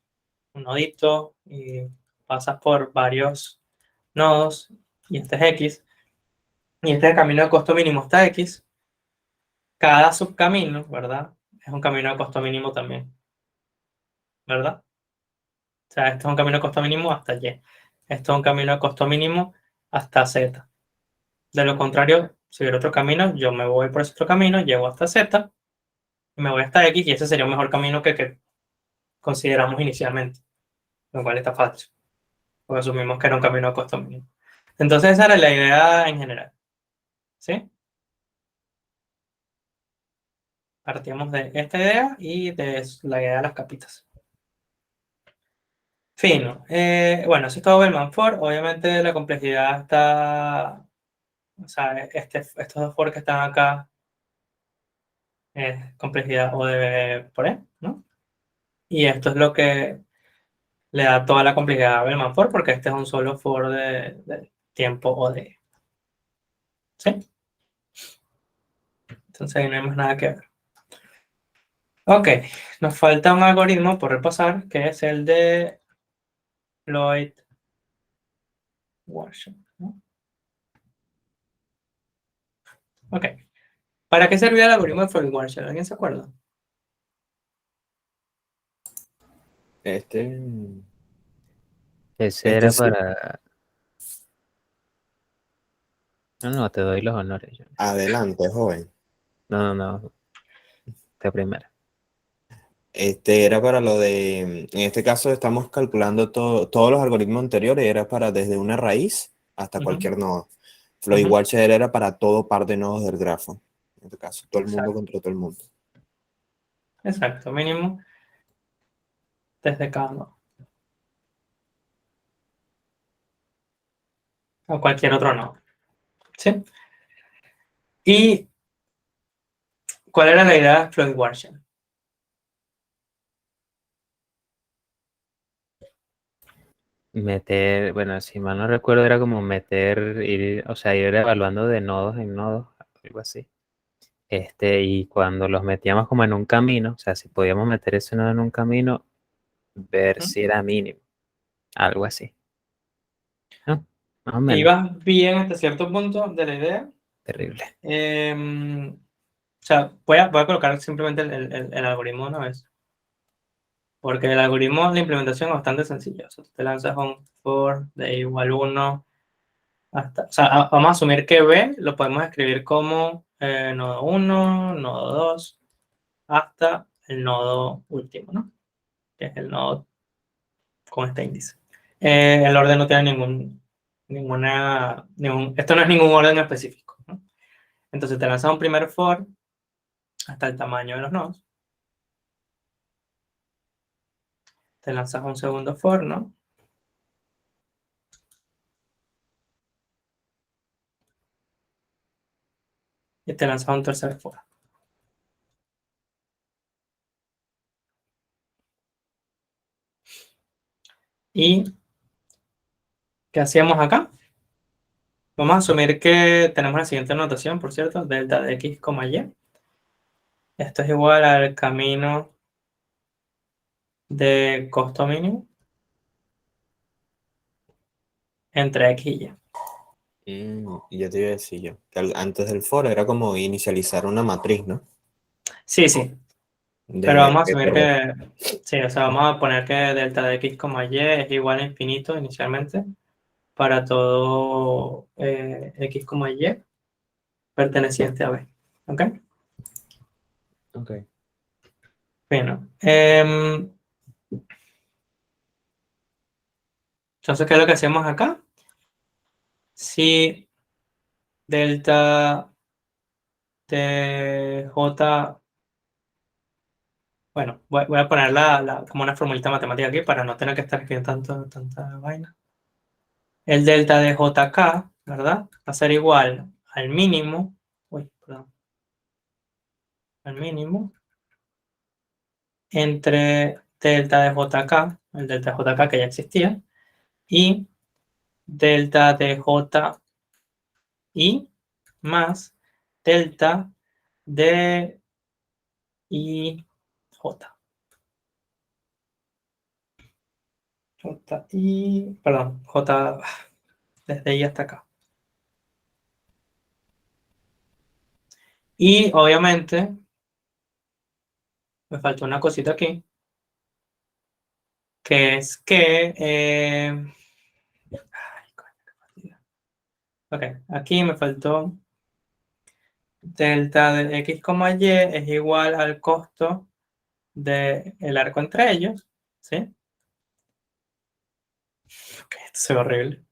nodito y pasas por varios nodos y este es X, y este camino de costo mínimo está X, cada subcamino, ¿verdad? Es un camino de costo mínimo también, ¿verdad? O sea, esto es un camino de costo mínimo hasta Y. Esto es un camino de costo mínimo hasta Z. De lo contrario, si hubiera otro camino, yo me voy por ese otro camino, llego hasta Z, y me voy hasta X, y ese sería un mejor camino que consideramos inicialmente, lo cual está fácil, porque asumimos que era un camino de costo mínimo. Entonces esa era la idea en general, ¿sí? Partíamos de esta idea y de la idea de las capitas. Fino. Bueno, eso es todo Bellman for. Obviamente la complejidad está, o sea, estos dos for que están acá es complejidad O de por E, ¿no? Y esto es lo que le da toda la complejidad a Bellman for, porque este es un solo for de tiempo O de E. ¿Sí? Entonces ahí no hay más nada que ver. Ok, nos falta un algoritmo por repasar, que es el de Floyd-Warshall, ¿no? Ok. ¿Para qué servía el algoritmo de Floyd-Warshall? ¿Alguien se acuerda? Este, Ese este era sí. para... No, no, te doy los honores. Adelante, joven. No, no, no, de primera. Este era para lo de, en este caso estamos calculando todos los algoritmos anteriores, era para desde una raíz hasta Ujú, cualquier nodo. Floyd ujú. Warshall era para todo par de nodos del grafo. En este caso, todo el mundo Exacto, contra todo el mundo. exacto, mínimo desde cada nodo. O cualquier otro nodo. ¿Sí? ¿Y cuál era la idea de Floyd-Warshall? Meter, bueno, si mal no recuerdo, era como meter, ir, o sea, ir evaluando de nodos en nodos, algo así. Y cuando los metíamos como en un camino, o sea, si podíamos meter ese nodo en un camino, ver ¿Mm? si era mínimo, algo así. ¿No? Más o menos. Ibas bien hasta cierto punto de la idea. Terrible. O sea, voy a colocar simplemente el algoritmo una vez. Porque el algoritmo, la implementación es bastante sencilla. O sea, tú te lanzas un for de igual 1 hasta... O sea, vamos a asumir que B lo podemos escribir como nodo 1, nodo 2, hasta el nodo último, ¿no? Que es el nodo con este índice. El orden no tiene esto no es ningún orden específico, ¿no? Entonces te lanzas un primer for hasta el tamaño de los nodos. Te lanzas un segundo for, ¿no? Y te lanzas un tercer for. ¿Y qué hacíamos acá? Vamos a asumir que tenemos la siguiente notación, por cierto, delta de x, y. Esto es igual al camino de costo mínimo entre x y y. Y ya te iba a decir yo, que antes del for era como inicializar una matriz, ¿no? Sí, sí, pero vamos a asumir que, sí, o sea, vamos a poner que delta de x, y es igual a infinito inicialmente para todo x, y perteneciente a B. ¿Ok? Ok. Bueno, entonces, ¿qué es lo que hacemos acá? Si delta de j, bueno, voy a poner como una formulita matemática aquí para no tener que estar escribiendo tanta vaina. El delta de jk, ¿verdad? Va a ser igual al mínimo, uy, perdón, al mínimo entre delta de jk, el delta de jk que ya existía, y delta de ji más delta de ij. Perdón, desde I hasta acá. Y obviamente me faltó una cosita aquí, que es que... ay, coño, qué fastidio. Ok, aquí me faltó delta de x, y es igual al costo del arco entre ellos, ¿sí? Ok, esto se ve horrible.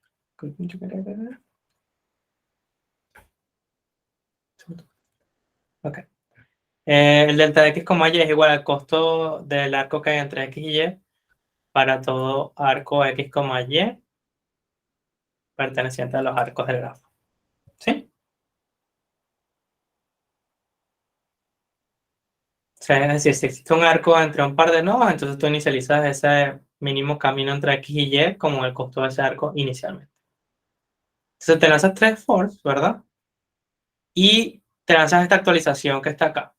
Ok. El delta de x, y es igual al costo del arco que hay entre x y y para todo arco x, y perteneciente a los arcos del grafo. ¿Sí? O sea, es decir, si existe un arco entre un par de nodos, entonces tú inicializas ese mínimo camino entre x y y como el costo de ese arco inicialmente. Entonces te lanzas 3 fors, ¿verdad? Y te lanzas esta actualización que está acá.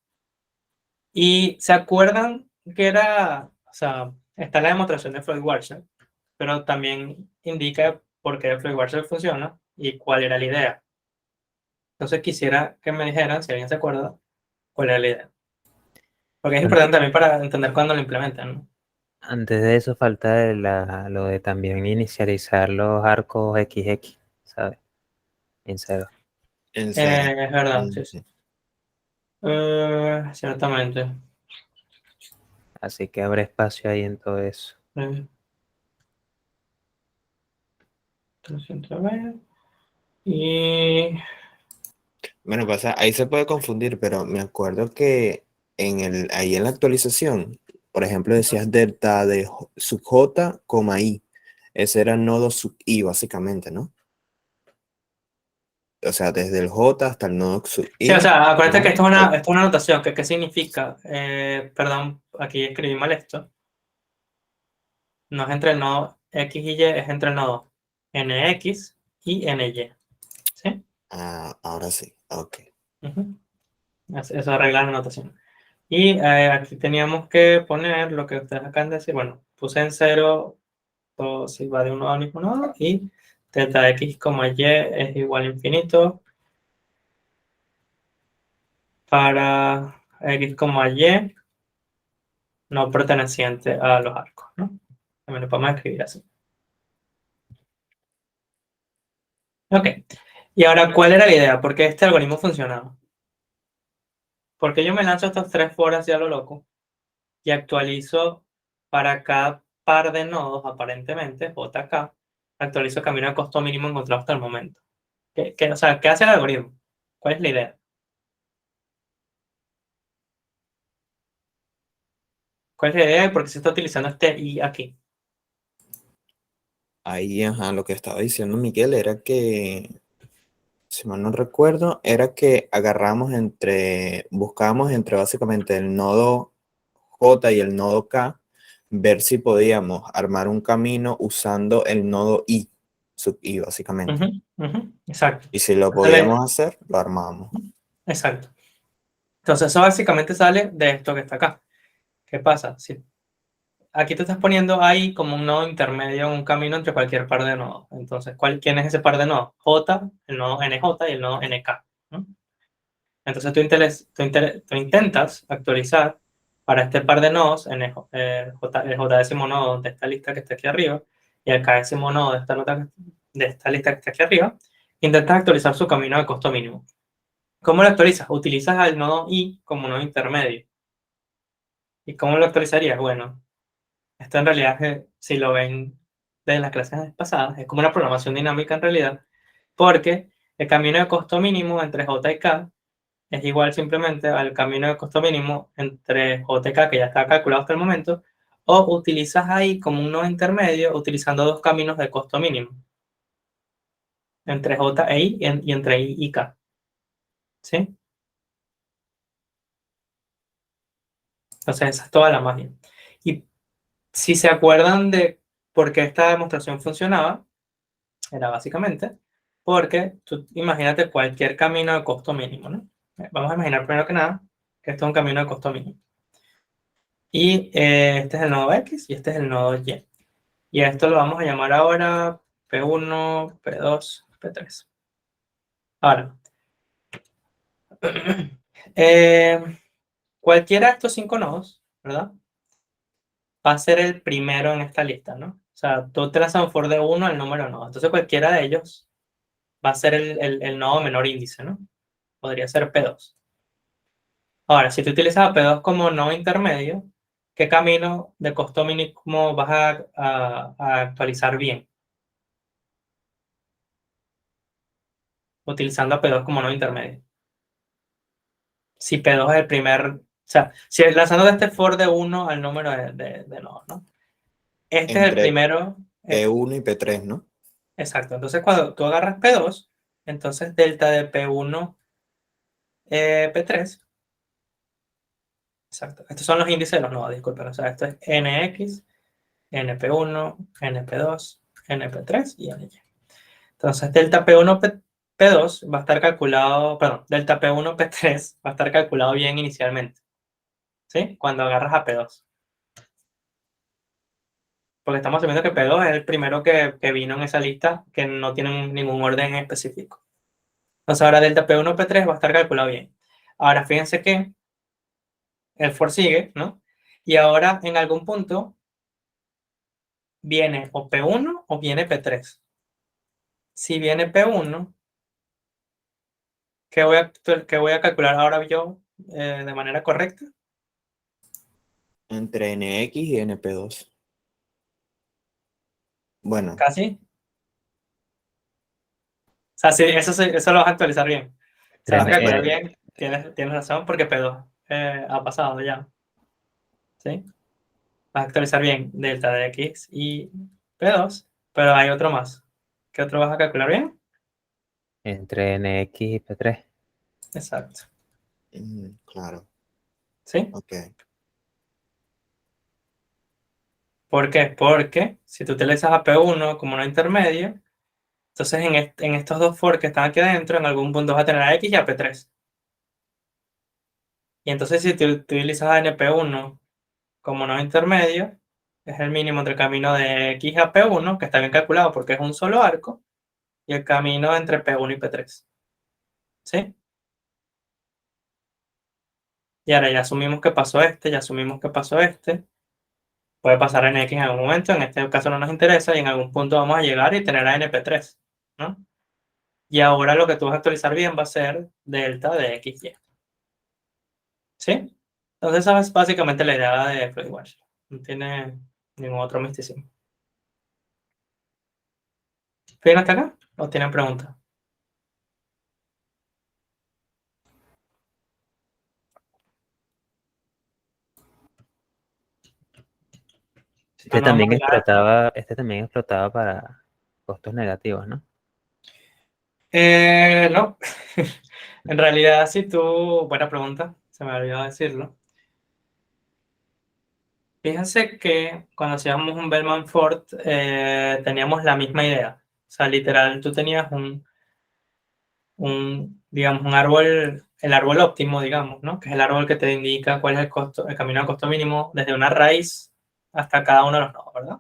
Y se acuerdan que era, o sea, está la demostración de Floyd Warshall, pero también indica por qué Floyd Warshall funciona y cuál era la idea. Entonces quisiera que me dijeran, si alguien se acuerda, cuál era la idea. Porque es importante también para entender cuándo lo implementan, ¿no? Antes de eso falta lo de también inicializar los arcos XX, ¿sabes? En cero. En serio. Es verdad, sí, sí. Ciertamente. Así que habrá espacio ahí en todo eso. 320. Y Bueno, pasa, ahí se puede confundir, pero me acuerdo que ahí en la actualización, por ejemplo, decías delta de sub j, i. Ese era nodo sub i, básicamente, ¿no? O sea, desde el j hasta el nodo sub sí, o i. sea, acuérdate ¿No? que esto es una anotación. ¿Qué significa? Perdón, aquí escribí mal esto. No es entre el nodo X y Y, es entre el nodo NX y NY. ¿Sí? Ah, ahora sí, ok. Ujú. Eso arregla la anotación. Y aquí teníamos que poner lo que ustedes acaban de decir. Bueno, puse en cero todo si va de un nodo al mismo nodo. Y delta de x, y es igual a infinito para x, y no perteneciente a los arcos, ¿no? También lo podemos escribir así. Ok. Y ahora, ¿cuál era la idea? ¿Por qué este algoritmo funcionaba? Porque yo me lanzo estos 3 for hacia lo loco y actualizo para cada par de nodos, aparentemente, JK, actualizo camino de costo mínimo encontrado hasta el momento. O sea, ¿qué hace el algoritmo? ¿Cuál es la idea? ¿Cuál es la idea y por qué se está utilizando este i aquí? Ahí, ajá, lo que estaba diciendo Miguel era que, si mal no recuerdo, era que buscábamos entre básicamente el nodo J y el nodo K ver si podíamos armar un camino usando el nodo I, sub I básicamente. Exacto. Y si lo Entonces, podíamos hacer, lo armamos. exacto. Entonces, eso básicamente sale de esto que está acá. ¿Qué pasa? Si aquí te estás poniendo ahí como un nodo intermedio, un camino entre cualquier par de nodos. Entonces, ¿quién es ese par de nodos? J, el nodo NJ y el nodo NK, ¿no? Entonces, tú intentas actualizar para este par de nodos, el J décimo nodo de esta lista que está aquí arriba y el K décimo nodo de esta lista que está aquí arriba, intentas actualizar su camino de costo mínimo. ¿Cómo lo actualizas? Utilizas al nodo I como nodo intermedio. ¿Y cómo lo actualizarías? Bueno, esto en realidad, si lo ven de las clases pasadas, es como una programación dinámica en realidad, porque el camino de costo mínimo entre J y K es igual simplemente al camino de costo mínimo entre J y K, que ya está calculado hasta el momento, o utilizas ahí como un nodo intermedio utilizando dos caminos de costo mínimo, entre J e I y entre I y K. ¿Sí? Entonces esa es toda la magia. Y si se acuerdan de por qué esta demostración funcionaba, era básicamente porque tú imagínate cualquier camino de costo mínimo, ¿no? Vamos a imaginar primero que nada que esto es un camino de costo mínimo. Y este es el nodo X y este es el nodo Y. Y a esto lo vamos a llamar ahora P1, P2, P3. Ahora, cualquiera de estos 5 nodos, ¿verdad? Va a ser el primero en esta lista, ¿no? O sea, tú trazas un for de 1 al número nodo. Entonces cualquiera de ellos va a ser el nodo menor índice, ¿no? Podría ser P2. Ahora, si tú utilizas a P2 como nodo intermedio, ¿qué camino de costo mínimo vas a actualizar bien? Utilizando a P2 como nodo intermedio. Si P2 es el primer, o sea, si lanzando de este for de 1 al número de nodos, ¿no? Este es el Entre primero, P1 y P3, ¿no? exacto. Entonces, cuando tú agarras P2, entonces delta de P1, P3, exacto. Estos son los índices de los nodos, disculpen. O sea, esto es NX, NP1, NP2, NP3 y NY. Entonces, delta P1, P2 va a estar calculado, perdón, delta P1, P3 va a estar calculado bien inicialmente, ¿sí? Cuando agarras a P2. Porque estamos asumiendo que P2 es el primero que vino en esa lista que no tiene ningún orden específico. Entonces ahora delta P1, P3 va a estar calculado bien. Ahora fíjense que el for sigue, ¿no? Y ahora en algún punto viene o P1 o viene P3. Si viene P1, ¿qué voy a calcular ahora yo de manera correcta? Entre NX y NP2. Bueno, Casi. O sea, sí, eso lo vas a actualizar bien. O sea, vas a calcular bien, tienes razón, porque P2 ha pasado ya. ¿Sí? Vas a actualizar bien delta de X y P2, pero hay otro más. ¿Qué otro vas a calcular bien? Entre NX y P3. Exacto. claro, ¿Sí? ok. ¿Por qué? Porque si tú utilizas a P1 como una intermedio, entonces en estos dos for que están aquí adentro, en algún punto vas a tener a X y a P3. Y entonces si tú utilizas a NP1 como no intermedio, es el mínimo entre el camino de X a P1, que está bien calculado porque es un solo arco, y el camino entre P1 y P3. ¿Sí? Y ahora ya asumimos que pasó este, ya asumimos que pasó este. Puede pasar en X en algún momento, en este caso no nos interesa, y en algún punto vamos a llegar y tener a NP3, ¿no? Y ahora lo que tú vas a actualizar bien va a ser delta de XY. ¿Sí? Entonces esa es básicamente la idea de FluidWatch. No tiene ningún otro misticismo. ¿Bien hasta acá? ¿O tienen preguntas? Este No vamos también a mirar. explotaba para costos negativos, ¿no? No. En realidad, si tú, buena pregunta, se me olvidó decirlo. Fíjense que cuando hacíamos un Bellman-Ford teníamos la misma idea. O sea, literal, tú tenías digamos, un árbol, el árbol óptimo, digamos, ¿no? Que es el árbol que te indica cuál es el costo, el camino al costo mínimo desde una raíz hasta cada uno de los nodos, ¿verdad?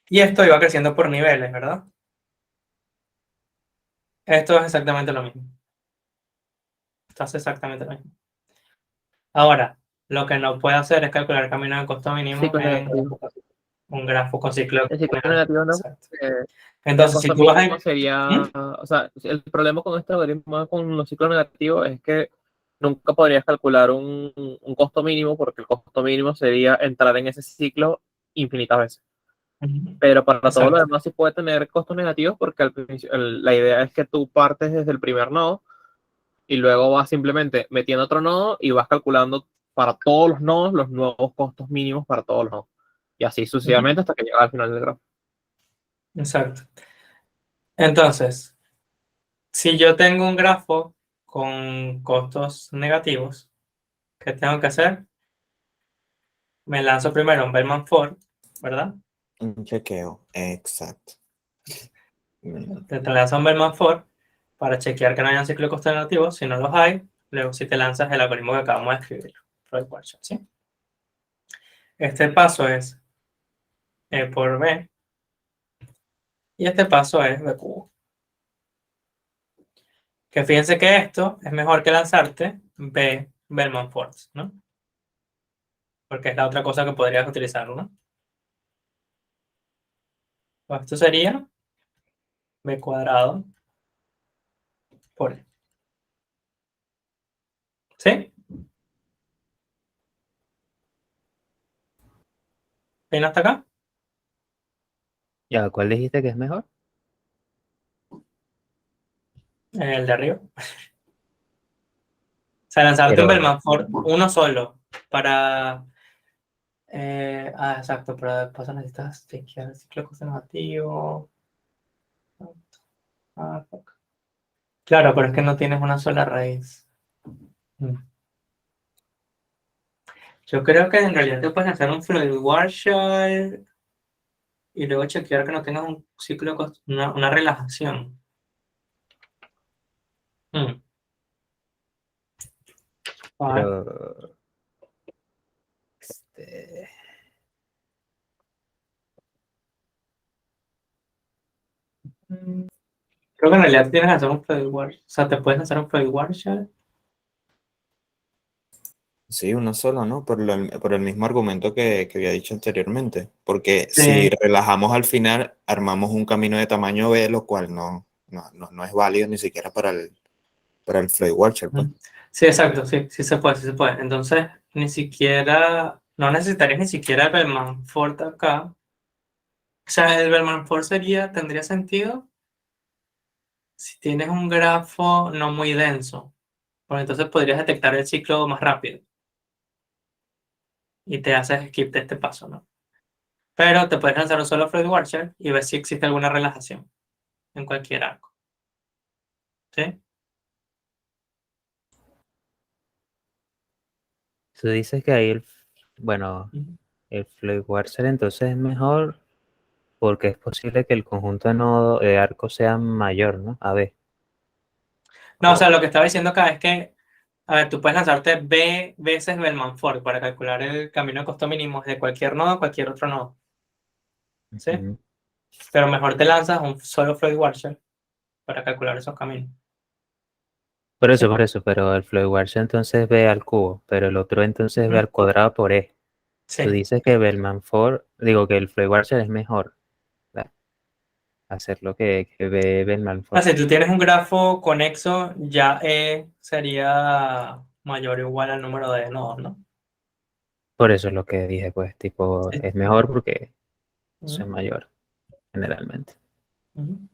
Y esto iba creciendo por niveles, ¿verdad? Esto es exactamente lo mismo. Esto hace exactamente lo mismo. Ahora, lo que no puede hacer es calcular el camino al costo mínimo Ciclo en negativo. un grafo con ciclo El ciclo negativo. negativo no, Exacto. porque el Entonces, si costo tú vas mínimo a... sería, ¿Mm? o sea, el problema con este algoritmo con los ciclos negativos es que nunca podrías calcular un costo mínimo porque el costo mínimo sería entrar en ese ciclo infinitas veces. Pero para todo lo Exacto. demás sí puede tener costos negativos porque al principio, la idea es que tú partes desde el primer nodo y luego vas simplemente metiendo otro nodo y vas calculando para todos los nodos los nuevos costos mínimos para todos los nodos. Y así Ujú. sucesivamente hasta que llega al final del grafo. Exacto. Entonces, si yo tengo un grafo con costos negativos, ¿qué tengo que hacer? Me lanzo primero un Bellman-Ford, ¿verdad? Un chequeo, exacto. Te lanzas un Bellman-Ford para chequear que no haya un ciclo de costos negativos. Si no los hay, luego si te lanzas el algoritmo que acabamos de escribir, Freud-Warshall, ¿sí? Este paso es E por B y este paso es B cubo. Que fíjense que esto es mejor que lanzarte B Bellman-Ford, ¿no? Porque es la otra cosa que podrías utilizar, ¿no? Pues esto sería B cuadrado por E. ¿Sí? ¿Bien hasta acá? Ya, ¿cuál dijiste que es mejor? El de arriba. O sea, lanzarte un Pero, Bellman-Ford uno solo para... exacto, pero después necesitas chequear el ciclo de costo negativo. Fuck. Claro, pero es que no tienes una sola raíz. Mm. Yo creo que en realidad te puedes hacer un Floyd-Warshall y luego chequear que no tengas un ciclo, una relajación. Mm. A ver. pero, este, Mm. Creo que en realidad tienes que hacer un Floyd-Warshall. O sea, te puedes hacer un Floyd-Warshall. Sí, uno solo, ¿no? Por el mismo argumento que había dicho anteriormente. Porque si Sí. relajamos al final, armamos un camino de tamaño B, lo cual no es válido ni siquiera para el Floyd Warshall, pues. Mm. Sí, exacto, sí, sí se puede, sí se puede. Entonces, ni siquiera, no necesitarías ni siquiera el Bellman-Ford acá. O sea, el Bellman-Ford tendría sentido si tienes un grafo no muy denso, porque entonces podrías detectar el ciclo más rápido y te haces skip de este paso, ¿no? Pero te puedes lanzar un solo Floyd Warshall y ver si existe alguna relajación en cualquier arco, ¿sí? tú dices que ahí bueno, Ujú. el Floyd Warshall entonces es mejor porque es posible que el conjunto de nodo de arcos sea mayor, ¿no? A ver, No, o sea, o, lo que estaba diciendo acá es que, a ver, tú puedes lanzarte B veces Bellman-Ford para calcular el camino de costo mínimo de cualquier nodo a cualquier otro nodo, ¿sí? ujú. Pero mejor te lanzas un solo Floyd Warshall para calcular esos caminos, ¿sí? Por eso, pero el Floyd Warshall entonces ve al cubo, pero el otro entonces ve Ujú. al cuadrado por E. Tú Sí. dices que digo que el Floyd Warshall es mejor, ¿verdad? Hacer lo que ve Bellman Ah, Ford. si tú tienes un grafo conexo, ya E sería mayor o igual al número de nodos, ¿no? Por eso es lo que dije, pues, tipo, Sí. es mejor porque eso es Ujú, mayor, generalmente. ujú,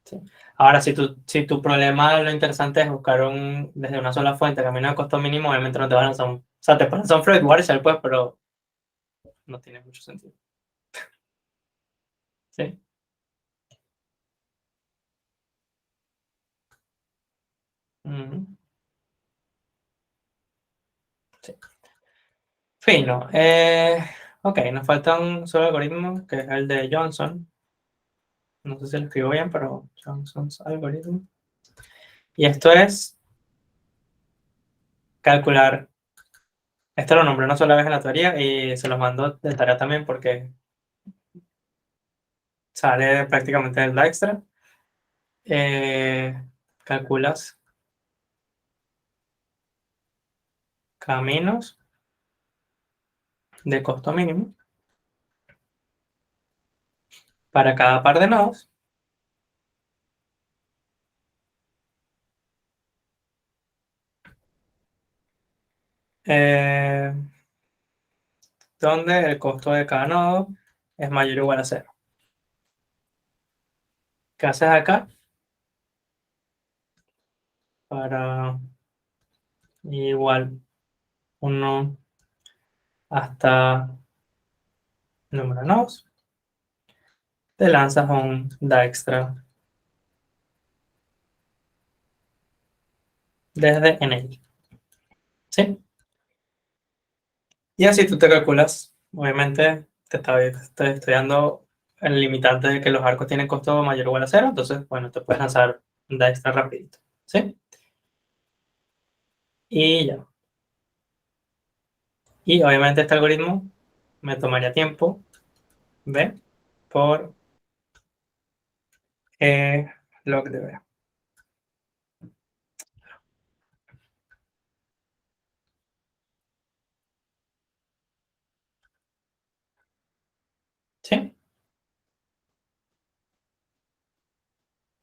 sí. Ahora, si tu problema, lo interesante es buscar desde una sola fuente, camino de costo mínimo, obviamente no te van a lanzar o sea, te ponen son Floyd Warshall, pues, pero no tiene mucho sentido. Sí. Ujú, sí. Fino. Ok, nos falta un solo algoritmo, que es el de Johnson. No sé si lo escribo bien, pero Johnson's algoritmo. Y esto es calcular. Esto lo nombré una sola vez en la teoría y se los mando de tarea también porque sale prácticamente del Dijkstra. Calculas caminos de costo mínimo para cada par de nodos. eh, Donde el costo de cada nodo es mayor o igual a cero. ¿Qué haces acá? Para igual 1 hasta número de nodos, te lanzas un Dijkstra desde NI. ¿Sí? Y así tú te calculas, obviamente te estoy dando el limitante de que los arcos tienen costo mayor o igual a cero, entonces, bueno, te puedes lanzar un Dijkstra rapidito. ¿Sí? Y ya. Y obviamente este algoritmo me tomaría tiempo, ¿ve? Por log de B. ¿Sí?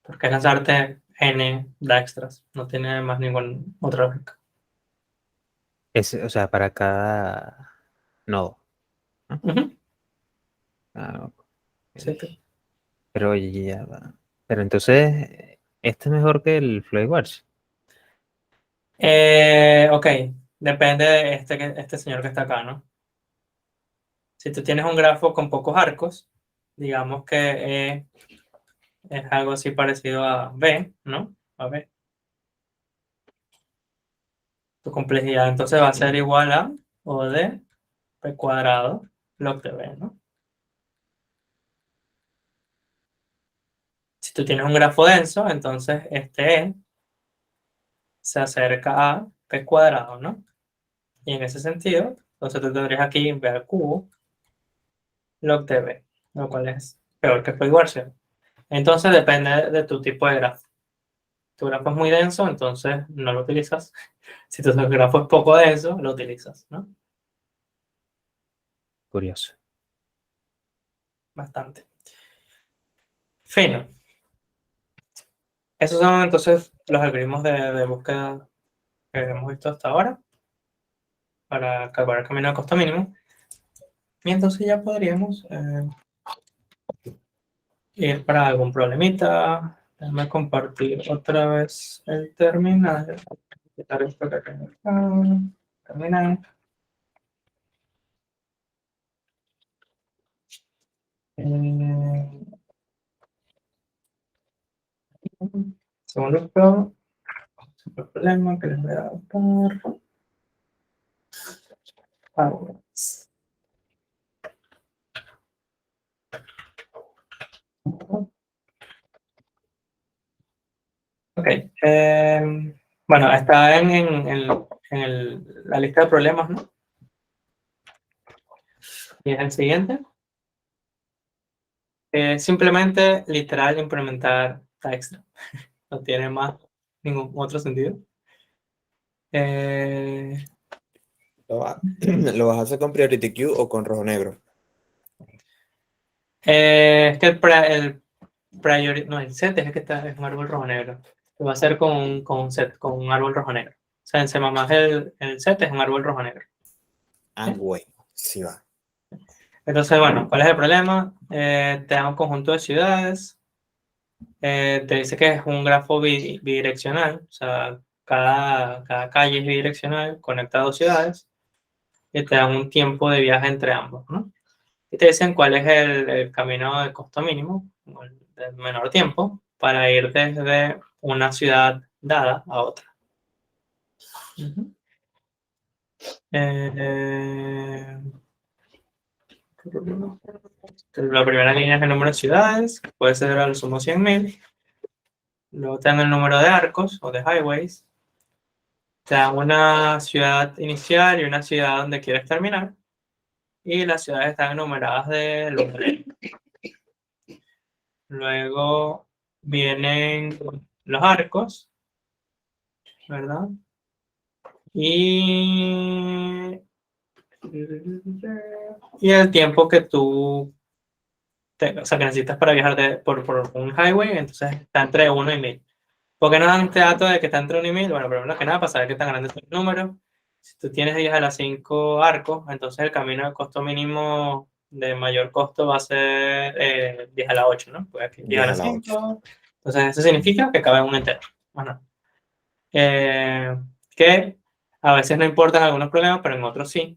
Porque es lanzarte N Dijkstras, no tiene más ningún otra lógica. O sea, para cada nodo, ¿no? Ujú. Ah, ok. Sí, sí. Pero ya va. Pero entonces, ¿este es mejor que el Flywatch? Ok, depende de este señor que está acá, ¿no? Si tú tienes un grafo con pocos arcos, digamos que es algo así parecido a B, ¿no? A B. Tu complejidad entonces va a ser igual a O de P cuadrado log de B, ¿no? Si tú tienes un grafo denso, entonces este E se acerca a P cuadrado, ¿no? Y en ese sentido, entonces tú tendrías aquí B al cubo log de B, lo cual es peor que Poisson. Entonces depende de tu tipo de grafo. Tu grafo es muy denso, entonces no lo utilizas. Si tu grafo es poco denso, lo utilizas, ¿no? Curioso. Bastante. Fino. Esos son entonces los algoritmos de búsqueda que hemos visto hasta ahora para calcular el camino de costo mínimo. Y entonces ya podríamos ir para algún problemita. Déjame compartir otra vez el terminal. Quitar esto que acá. Terminal. Eh, Segundo esto, el problema que les voy a dar. Ok. Bueno, está la lista de problemas, ¿no? Y es el siguiente. Simplemente, literal, implementar Dijkstra. No tiene más ningún otro sentido. Eh, ¿Lo vas a hacer con Priority Queue o con rojo negro? es que el set es el que está en un árbol rojo negro. Lo va a hacer con un set, con un árbol rojo negro. O sea, en C++ el set es un árbol rojo negro. Ah, bueno, sí va. Entonces, bueno, ¿cuál es el problema? Te da un conjunto de ciudades. Te dice que es un grafo bidireccional. O sea, cada calle es bidireccional, conecta a dos ciudades. Y te dan un tiempo de viaje entre ambos, ¿no? Y te dicen cuál es el camino de costo mínimo, o el de menor tiempo, para ir desde una ciudad dada a otra. Ujú. Eh, la primera línea es el número de ciudades, puede ser a lo sumo 100.000. Luego te dan el número de arcos o de highways. Te dan una ciudad inicial y una ciudad donde quieres terminar. Y las ciudades están enumeradas de los niveles. Luego vienen los arcos, ¿verdad? Y el tiempo que tú o sea, que necesitas para viajar por un highway, entonces está entre 1 y 1000. ¿Por qué no dan este dato de que está entre 1 y 1000? Bueno, primero que nada, para saber qué tan grandes son los números. Si tú tienes 10 a las 5 arcos, entonces el camino de costo mínimo de mayor costo va a ser 10 a la 8, ¿no? Pues aquí 10 a 10 la a la 8. 5. Entonces eso significa que cabe en un entero. Bueno, que a veces no importan algunos problemas, pero en otros sí.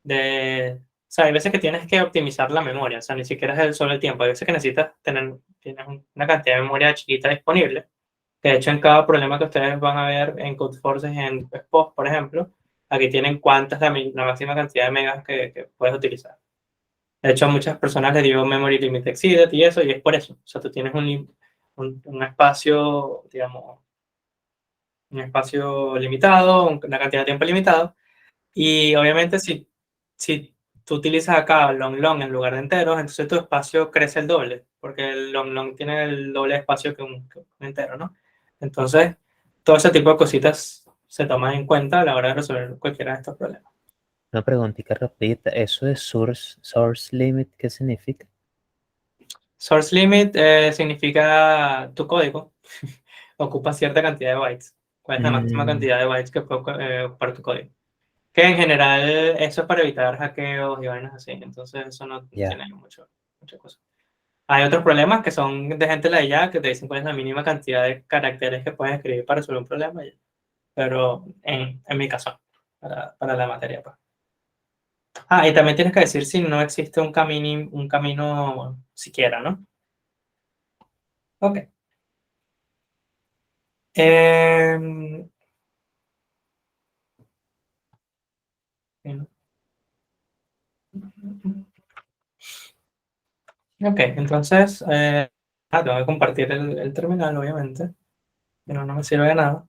O sea, hay veces que tienes que optimizar la memoria, o sea, ni siquiera es solo el tiempo, hay veces que necesitas tienes una cantidad de memoria chiquita disponible, que de hecho en cada problema que ustedes van a ver en Codeforces, en SPOS, por ejemplo, aquí tienen cuánta es la máxima cantidad de megas que puedes utilizar. De hecho, a muchas personas les dio Memory Limit Exceeded y eso, y es por eso, o sea, tú tienes un espacio, digamos, un espacio limitado, una cantidad de tiempo limitado. Y obviamente si tú utilizas acá long long en lugar de enteros, entonces tu espacio crece el doble, porque el long long tiene el doble de espacio que un entero, ¿no? Entonces, todo ese tipo de cositas se toman en cuenta a la hora de resolver cualquiera de estos problemas. Una preguntita rapidita. ¿Eso de source limit qué significa? Source limit significa tu código ocupa cierta cantidad de bytes. ¿Cuál es la máxima Mm, cantidad de bytes que puede ocupar tu código? Que en general eso es para evitar hackeos y vainas así, entonces eso no ya. tiene mucha cosa. Hay otros problemas que son de gente de la IA que te dicen cuál es la mínima cantidad de caracteres que puedes escribir para resolver un problema, pero en mi caso, para la materia. Pues. Ah, y también tienes que decir si no existe un camino siquiera, ¿no? Ok. Em, ok, entonces, tengo que compartir el terminal, obviamente, pero no me sirve de nada.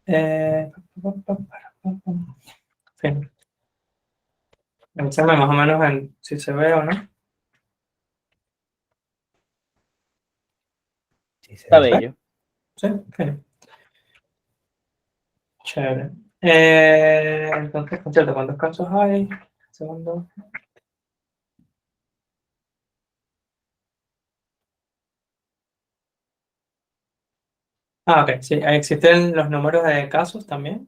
Eh, sí. Avísame más o menos en si se ve o no. Sí, se Está ve. bello. Sí, ok. Chévere. Entonces, por cierto, ¿cuántos casos hay? Segundo. Ah, ok, sí, ahí existen los números de casos también.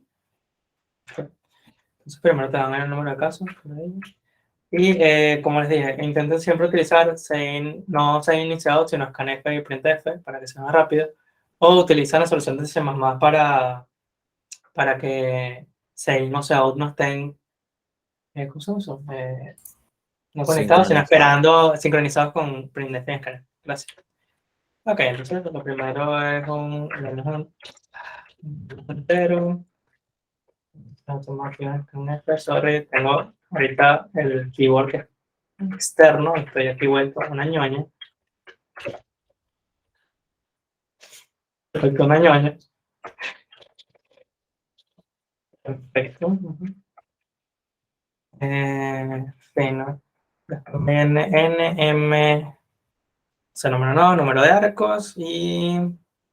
Entonces, primero te dan el número de casos. Y como les dije, intenten siempre utilizar no sein iniciado, sino scanf y printf para que sea más rápido. O utilizan la solución de C++ para que sein no out no estén, ¿cómo se usa? No conectados, sino Sincronizado. esperando, sincronizados con printf y scanf. Gracias. Ok, entonces lo primero es un entero. Sorry, tengo ahorita el keyboard que es externo, estoy aquí vuelto a una ñoña. Vuelto a una ñoña. Perfecto. Sí, ¿no? Después viene N, M, o sea, número no, número de arcos y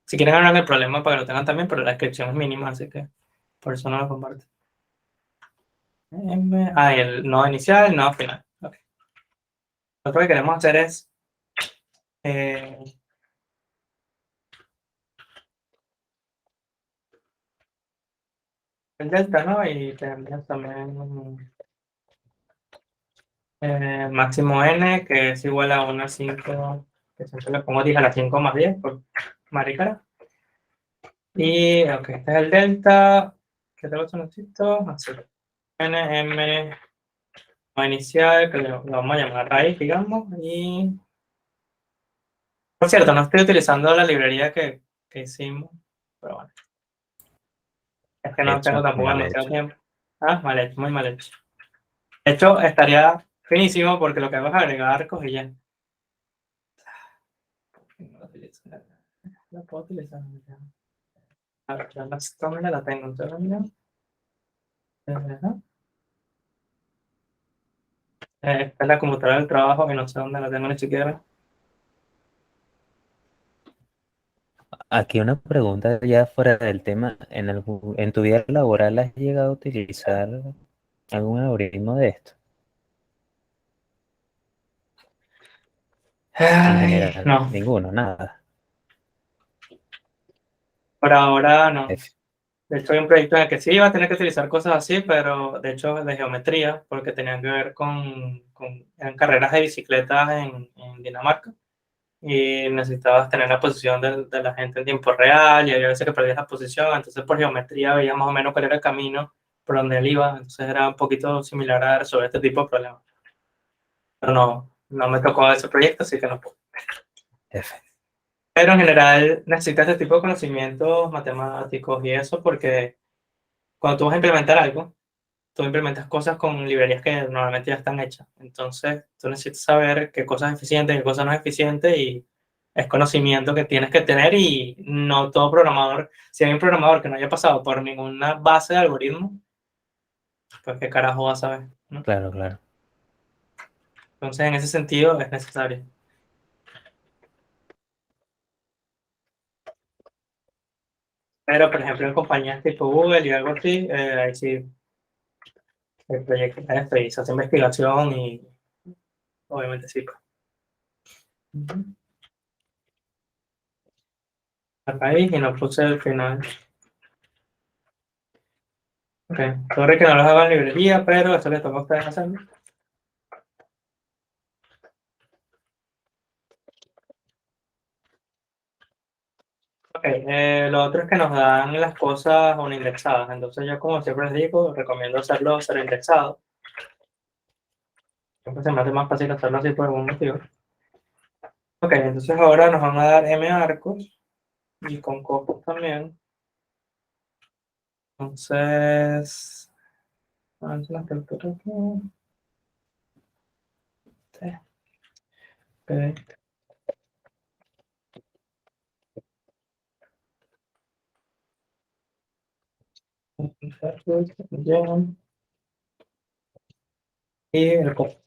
si quieren hablar del problema para que lo tengan también, pero la descripción es mínima, así que por eso no lo comparto. Y el nodo inicial, el nodo final. Okay. Lo otro que queremos hacer es el delta, ¿no? Y tenemos también máximo n, que es igual a 1 a 5, que siempre le pongo 10 a la 5 más 10 por maricara. Y, ok, este es el delta. ¿Qué tal otro necesito? Así. N, M, no inicial, que lo vamos a llamar raíz, digamos. Y, por cierto, no estoy utilizando la librería que hicimos, pero bueno. Es que no tengo Hecho, tampoco mal demasiado hecho. tiempo. Ah, mal hecho, muy mal hecho. De hecho, estaría finísimo porque lo que hago es agregar arcos y ya. No lo utilizo, no puedo utilizar. A ver, la stamina la tengo, entonces, mira. Ajá. Esta es la computadora del trabajo que no sé dónde la tengo ni siquiera. Aquí una pregunta ya fuera del tema. ¿En tu vida laboral has llegado a utilizar algún algoritmo de esto? En Ay, general, no, ninguno, nada. por ahora no. F. De hecho, hay un proyecto en el que sí iba a tener que utilizar cosas así, pero de hecho de geometría, porque tenían que ver eran carreras de bicicletas en Dinamarca y necesitabas tener la posición de la gente en tiempo real y había veces que perdías la posición, entonces por geometría veía más o menos cuál era el camino por donde él iba, entonces era un poquito similar a resolver este tipo de problemas. Pero no me tocó ese proyecto, así que no puedo. F. Pero en general necesitas este tipo de conocimientos matemáticos y eso porque cuando tú vas a implementar algo, tú implementas cosas con librerías que normalmente ya están hechas. Entonces, tú necesitas saber qué cosa es eficiente, qué cosa no es eficiente y es conocimiento que tienes que tener y no todo programador, si hay un programador que no haya pasado por ninguna base de algoritmos, pues qué carajo va a saber, ¿no? Claro, claro. Entonces, en ese sentido es necesario. Pero, por ejemplo, en compañías tipo Google y algo así, ahí sí el proyecto se hace investigación y obviamente sí. Pues. Ujú. Acá ahí y no puse el final. Ok, sorry que no los hago en librería, pero eso les toca a ustedes hacerlo. Ok, lo otro es que nos dan las cosas indexadas. Entonces yo, como siempre les digo, recomiendo hacerlo ser indexado. Siempre se me hace más fácil hacerlo así por algún motivo. Ok, entonces ahora nos van a dar M arcos y con copos también. Entonces, vamos a hacer la captura aquí. Sí, ok. Bien. Y el copo.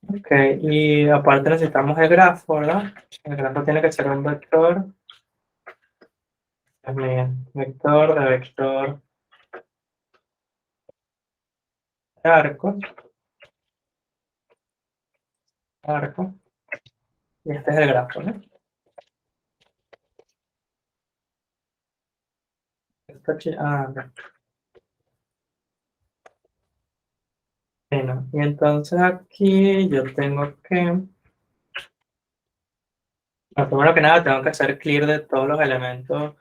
Ok, y aparte necesitamos el grafo, ¿verdad? El grafo tiene que ser un vector. También, vector de vector de arco, y este es el grafo, ¿no? Ok. Bueno, y entonces aquí yo tengo que, primero que nada, tengo que hacer clear de todos los elementos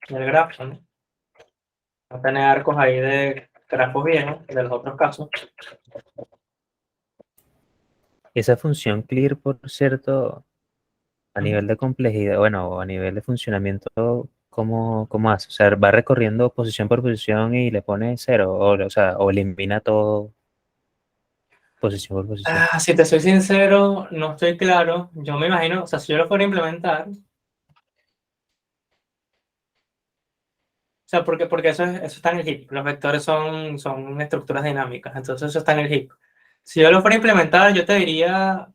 del grafo, ¿no? No tener arcos ahí de grafos viejos, de los otros casos. Esa función clear, por cierto, a nivel de complejidad, bueno, o a nivel de funcionamiento, ¿cómo hace? O sea, va recorriendo posición por posición y le pone cero, o sea, o elimina todo posición por posición. Si te soy sincero, no estoy claro. Yo me imagino, o sea, si yo lo fuera a implementar, o sea, porque eso está en el heap. Los vectores son estructuras dinámicas, entonces eso está en el heap. Si yo lo fuera a implementar, yo te diría,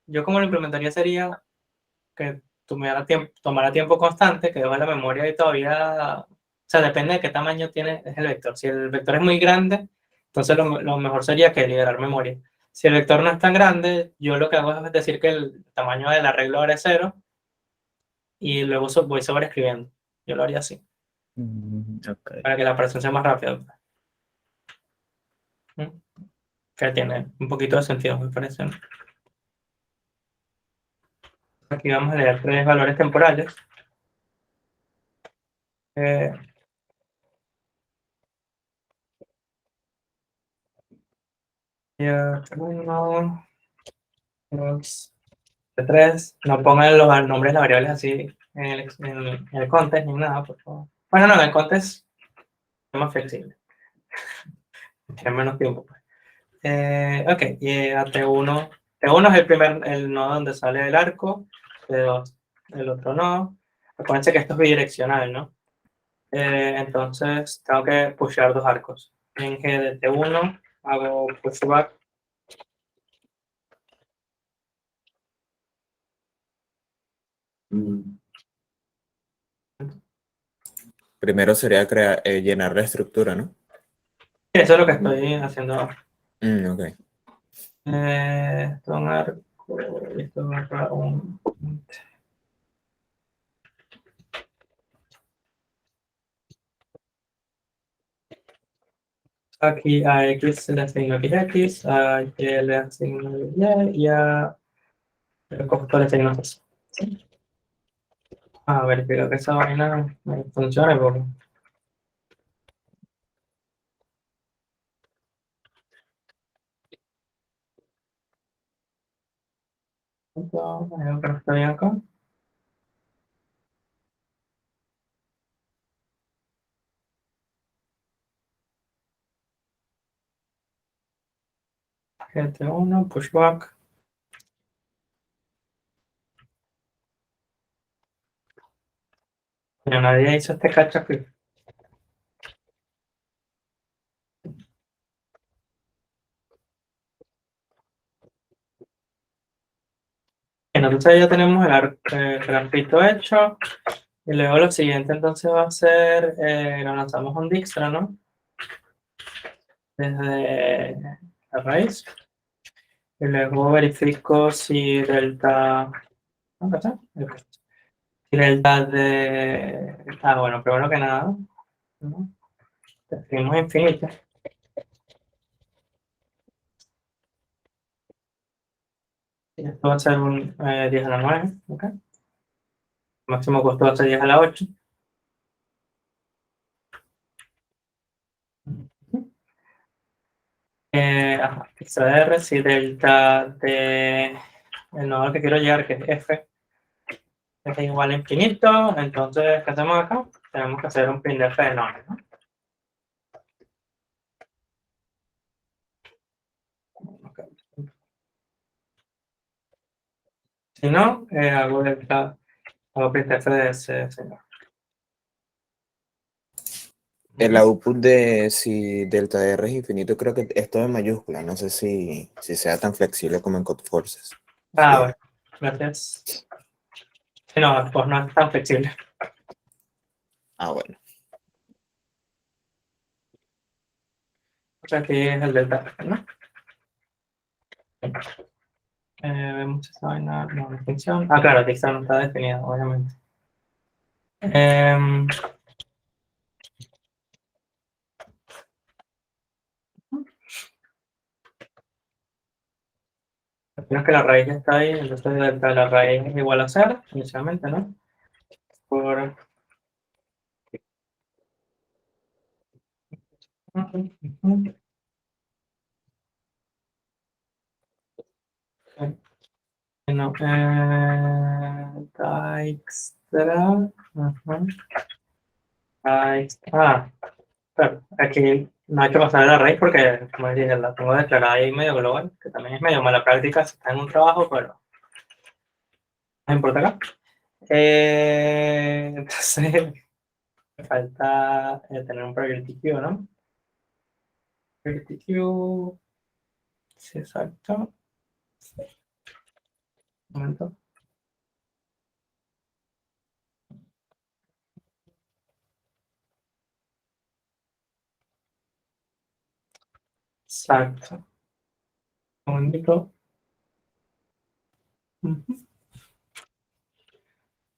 yo como lo implementaría sería que tomara tiempo constante, que dejo la memoria y todavía, o sea, depende de qué tamaño tiene es el vector. Si el vector es muy grande, entonces lo mejor sería que liberar memoria. Si el vector no es tan grande, yo lo que hago es decir que el tamaño del arreglo ahora es 0 y luego voy sobreescribiendo. Yo lo haría así, Ok. para que la operación sea más rápida. ¿Mm? Que tiene un poquito de sentido, me parece. Aquí vamos a leer tres valores temporales. Eh, ya, uno, dos, tres. No pongan los nombres de las variables así en el context ni nada, por favor. Bueno, no, en el context es más flexible. Tiene menos tiempo, pues. Ok, y a T1. T1 es el nodo donde sale el arco, T2 el otro nodo. Acuérdense que esto es bidireccional, ¿no? Entonces tengo que pushear dos arcos. En G de T1 hago pushback. Primero sería llenar la estructura, ¿no? Eso es lo que estoy haciendo ahora. Ok. Esto es un arco, y esto es un... Aquí a X le asigno XX, a Y le asigno Y y a el costo le asigno X. Verifico que esa vaina funcione porque hay algo que no está bien acá. GT1, pushback. Pero nadie hizo este cacho aquí. Entonces ya tenemos el grafito hecho. Y luego lo siguiente entonces va a ser, lo lanzamos un Dijkstra, ¿no? Desde la raíz. Y luego verifico si delta... ¿Dónde está? Ok. Si delta de... bueno, primero que nada, ¿no? Escribimos infinito. Y esto va a ser un 10 a la 9, ¿ok? Máximo costo va a ser 10 a la 8. Extra R, si delta de el nodo al que quiero llegar, que es F, es igual a infinito, entonces, ¿qué hacemos acá? Tenemos que hacer un printf de nodo, ¿no? Okay. Si no, hago printf de ese señor. El output de si delta de R es infinito, creo que esto es en mayúscula. No sé si sea tan flexible como en Codeforces. Bueno, gracias. Sí, no, pues no es tan flexible. Bueno. O sea, aquí es el delta, ¿no? Vemos esta vaina, no, definición. Claro, el texto no está definido, obviamente. Imagino que la raíz está ahí, entonces delta de la raíz es igual a 0, inicialmente, ¿no? Por... Bueno, extra. Claro, aquí no hay que pasar de la raíz porque, como dije, la tengo declarada ahí medio global, que también es medio mala práctica si está en un trabajo, pero no importa acá. Entonces, me falta tener un priority queue, ¿no? Priority queue, sí, exacto. Un momento. Exacto. Un momentito.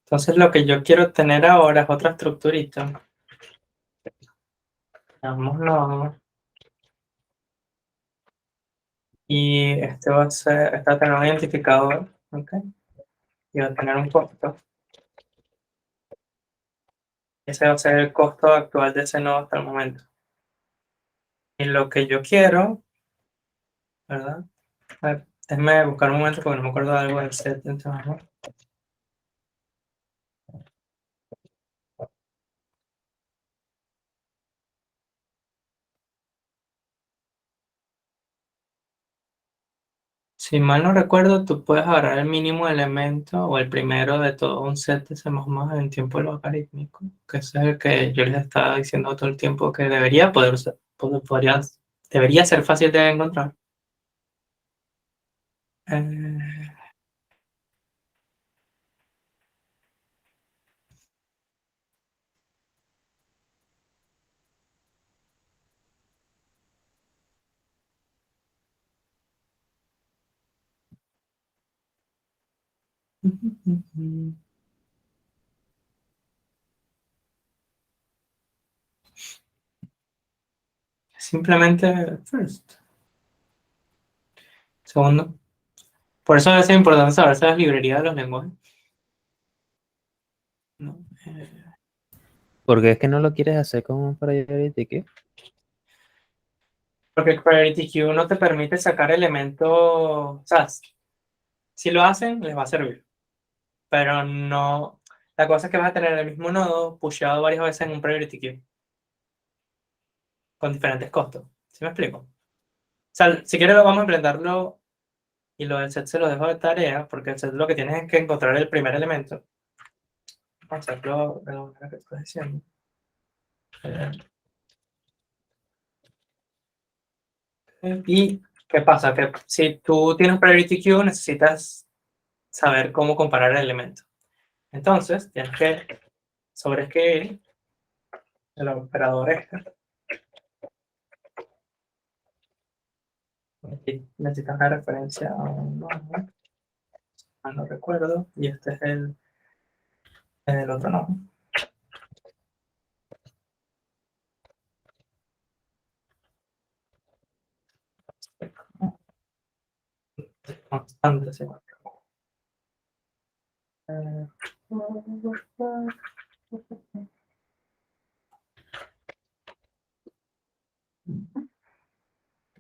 Entonces, lo que yo quiero tener ahora es otra estructurita. Veámoslo. Y este va a ser, este va a tener un identificador, ¿ok? Y va a tener un costo. Ese va a ser el costo actual de ese nodo hasta el momento. Y lo que yo quiero, ¿verdad? A ver, déjame buscar un momento porque no me acuerdo de algo del set. Entonces, ¿no? Si mal no recuerdo, tú puedes agarrar el mínimo elemento o el primero de todo un set de C++ en tiempo logarítmico, que ese es el que yo les estaba diciendo todo el tiempo que debería poder ser, debería ser fácil de encontrar. Eh, Simplemente first. Segundo. Por eso es importante saberse las librerías de los lenguajes. ¿No? ¿Por qué es que no lo quieres hacer con un Priority Queue? Porque el Priority Queue no te permite sacar elementos. O sea, si lo hacen, les va a servir. Pero no. La cosa es que vas a tener el mismo nodo pusheado varias veces en un Priority Queue. Con diferentes costos. ¿Sí me explico? O sea, si quieres, vamos a implementarlo. Y lo del set se lo dejo de tarea. Porque el set lo que tienes es que encontrar el primer elemento. Vamos a hacerlo de la manera que estoy diciendo. ¿Y qué pasa? Que si tú tienes un Priority Queue, necesitas saber cómo comparar el elemento. Entonces, tienes que sobreescribir el operador este. Aquí necesitas una referencia a un nodo, no recuerdo, y este es el otro nodo. Constante, sí.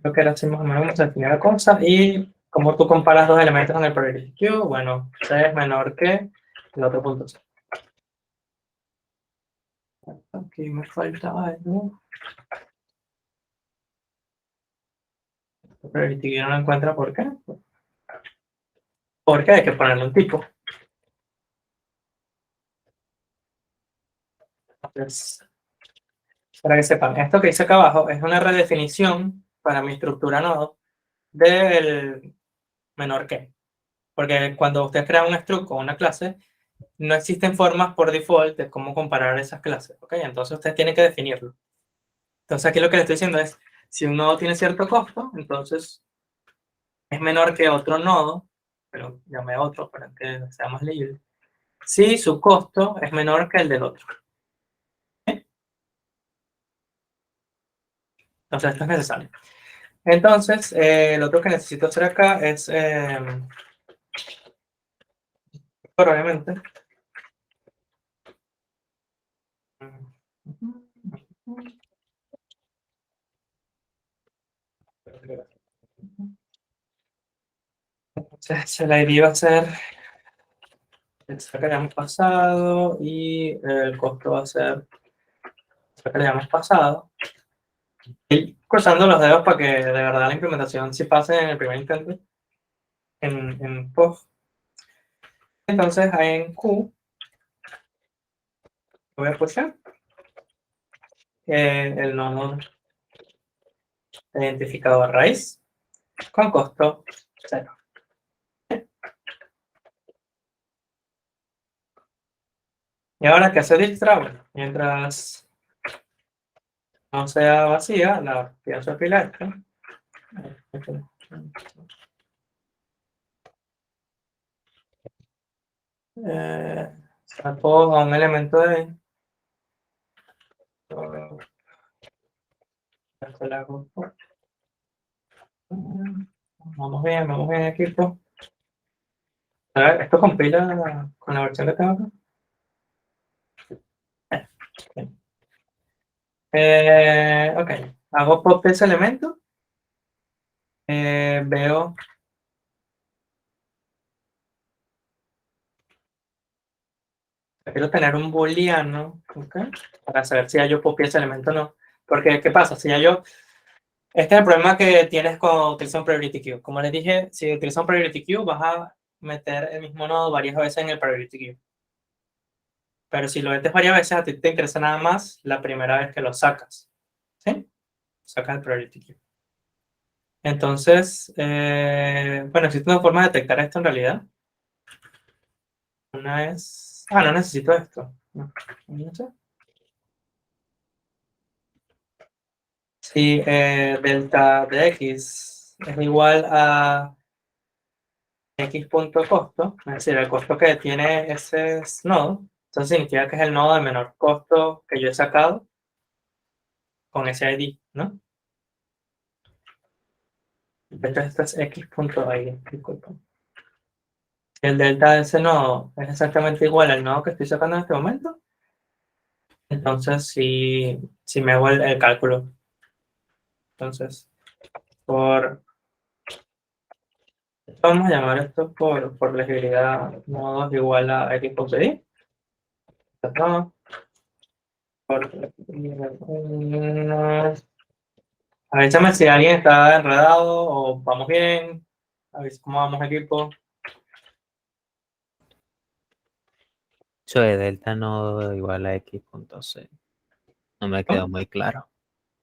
Creo que era así más o menos la primera cosa. Y como tú comparas dos elementos en el priority queue, bueno, C es menor que el otro punto C. Aquí me falta algo. El priority queue no lo encuentra, ¿por qué? Porque hay que ponerle un tipo. Entonces, para que sepan, esto que hice acá abajo es una redefinición para mi estructura nodo del menor que. Porque cuando ustedes crean un struct o una clase, no existen formas por default de cómo comparar esas clases. ¿Ok? Entonces ustedes tienen que definirlo. Entonces aquí lo que les estoy diciendo es, si un nodo tiene cierto costo, entonces es menor que otro nodo, pero llame otro para que sea más legible, si su costo es menor que el del otro. Entonces esto es necesario. Entonces, lo otro que necesito hacer acá es, probablemente, entonces el ID va a ser el que hayamos pasado y el costo va a ser el que hayamos pasado. Y cruzando los dedos para que de verdad la implementación sí pase en el primer intento en POF. Entonces en Q voy a pushar el nodo de identificador raíz con costo 0. Y ahora, ¿qué hace Dijkstra? Bueno, mientras no sea vacía, la pieza pilar. Saco a un elemento de vamos bien equipo. A ver, esto compila con la versión que tengo acá. Ok, hago pop de ese elemento. Veo quiero tener un booleano, ¿okay? Para saber si ya yo copié ese elemento o no. Porque, ¿qué pasa? Si ya yo Este es el problema que tienes con utilizar un priority queue. Como les dije, si utilizas un priority queue, vas a meter el mismo nodo varias veces en el priority queue. Pero si lo metes varias veces, a ti te interesa nada más la primera vez que lo sacas. ¿Sí? Sacas el priority queue. Entonces, bueno, existe una forma de detectar esto en realidad. Una es... Ah, no necesito esto. No sé. Si delta de x es igual a x.costo, es decir, el costo que tiene ese nodo, entonces significa que es el nodo de menor costo que yo he sacado con ese ID, ¿no? Entonces esto es x.id, disculpa. Si el delta de ese nodo es exactamente igual al nodo que estoy sacando en este momento, entonces si me hago el cálculo. Entonces, vamos a llamar esto por legibilidad nodos igual a x.id. No, avísame si alguien está enredado o vamos bien. Avisa cómo vamos equipo. Eso de delta nodo igual a x.c. No me quedó muy claro.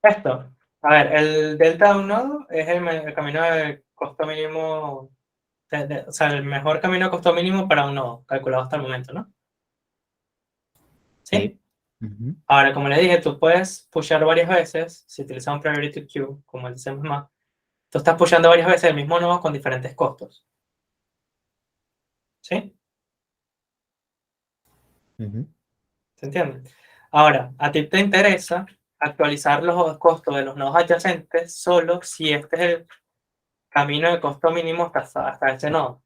Esto. A ver, el delta de un nodo es el camino de costo mínimo, o sea, el mejor camino de costo mínimo para un nodo, calculado hasta el momento, ¿no? ¿Sí? Ujú. Ahora, como les dije, tú puedes pushar varias veces, si utilizas un priority queue, como el C++, tú estás pushando varias veces el mismo nodo con diferentes costos. ¿Sí? Ujú. ¿Se entiende? Ahora, a ti te interesa actualizar los costos de los nodos adyacentes solo si este es el camino de costo mínimo hasta ese nodo.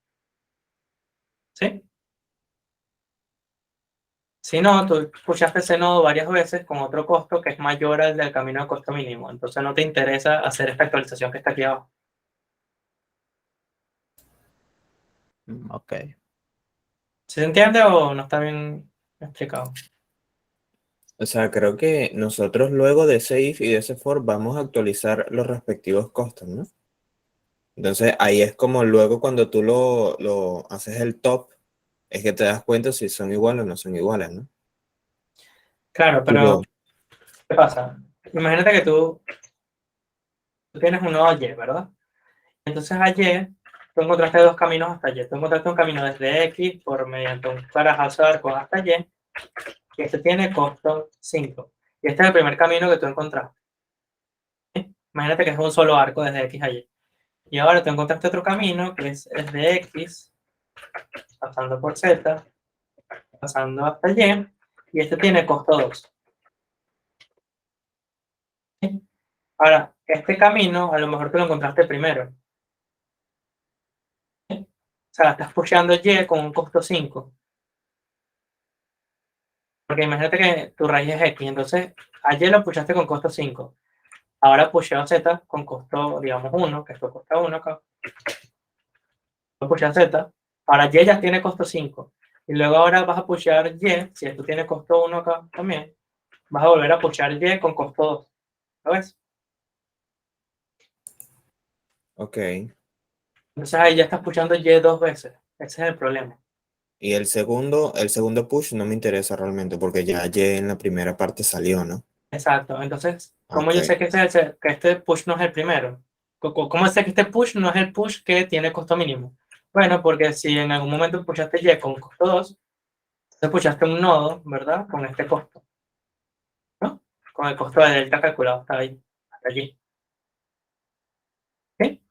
¿Sí? Si no, tú pushaste ese nodo varias veces con otro costo que es mayor al del camino de costo mínimo. Entonces no te interesa hacer esta actualización que está aquí abajo. Ok. ¿Sí se entiende o no está bien explicado? O sea, creo que nosotros luego de ese if y de ese for vamos a actualizar los respectivos costos, ¿no? Entonces ahí es como luego cuando tú lo haces el top, es que te das cuenta si son iguales o no son iguales, ¿no? Claro, pero Tipo, ¿qué pasa? Imagínate que tú tienes un nodo Y, ¿verdad? Entonces a Y, tú encontraste dos caminos hasta Y. Tú encontraste un camino desde X por mediante un carajazo de arcos hasta Y, y este tiene costo 5. Y este es el primer camino que tú encontraste. ¿Sí? Imagínate que es un solo arco desde X a Y. Y ahora tú encontraste otro camino que es desde X, pasando por Z, pasando hasta Y, y este tiene costo 2. ¿Sí? Ahora, este camino a lo mejor tú lo encontraste primero. ¿Sí? O sea, estás pusheando Y con un costo 5. Porque imagínate que tu raíz es X, entonces ayer lo pushaste con costo 5. Ahora pusheo Z con costo, digamos, 1, que esto cuesta 1 acá. Lo pusheo Z. Ahora Y ya tiene costo 5. Y luego ahora vas a pushear Y, si esto tiene costo 1 acá también, vas a volver a pushear Y con costo 2. ¿Lo ves? ok. Entonces ahí ya estás pushando Y dos veces. Ese es el problema. Y el segundo push no me interesa realmente porque ya en la primera parte salió, ¿no? Exacto. Entonces, ¿cómo Ok. yo sé que, que este push no es el primero? ¿Cómo sé que este push no es el push que tiene costo mínimo? Bueno, porque si en algún momento pushaste Y con costo 2, entonces pushaste un nodo, ¿verdad? Con este costo, ¿no? Con el costo de delta calculado hasta ahí, hasta allí. ¿Sí?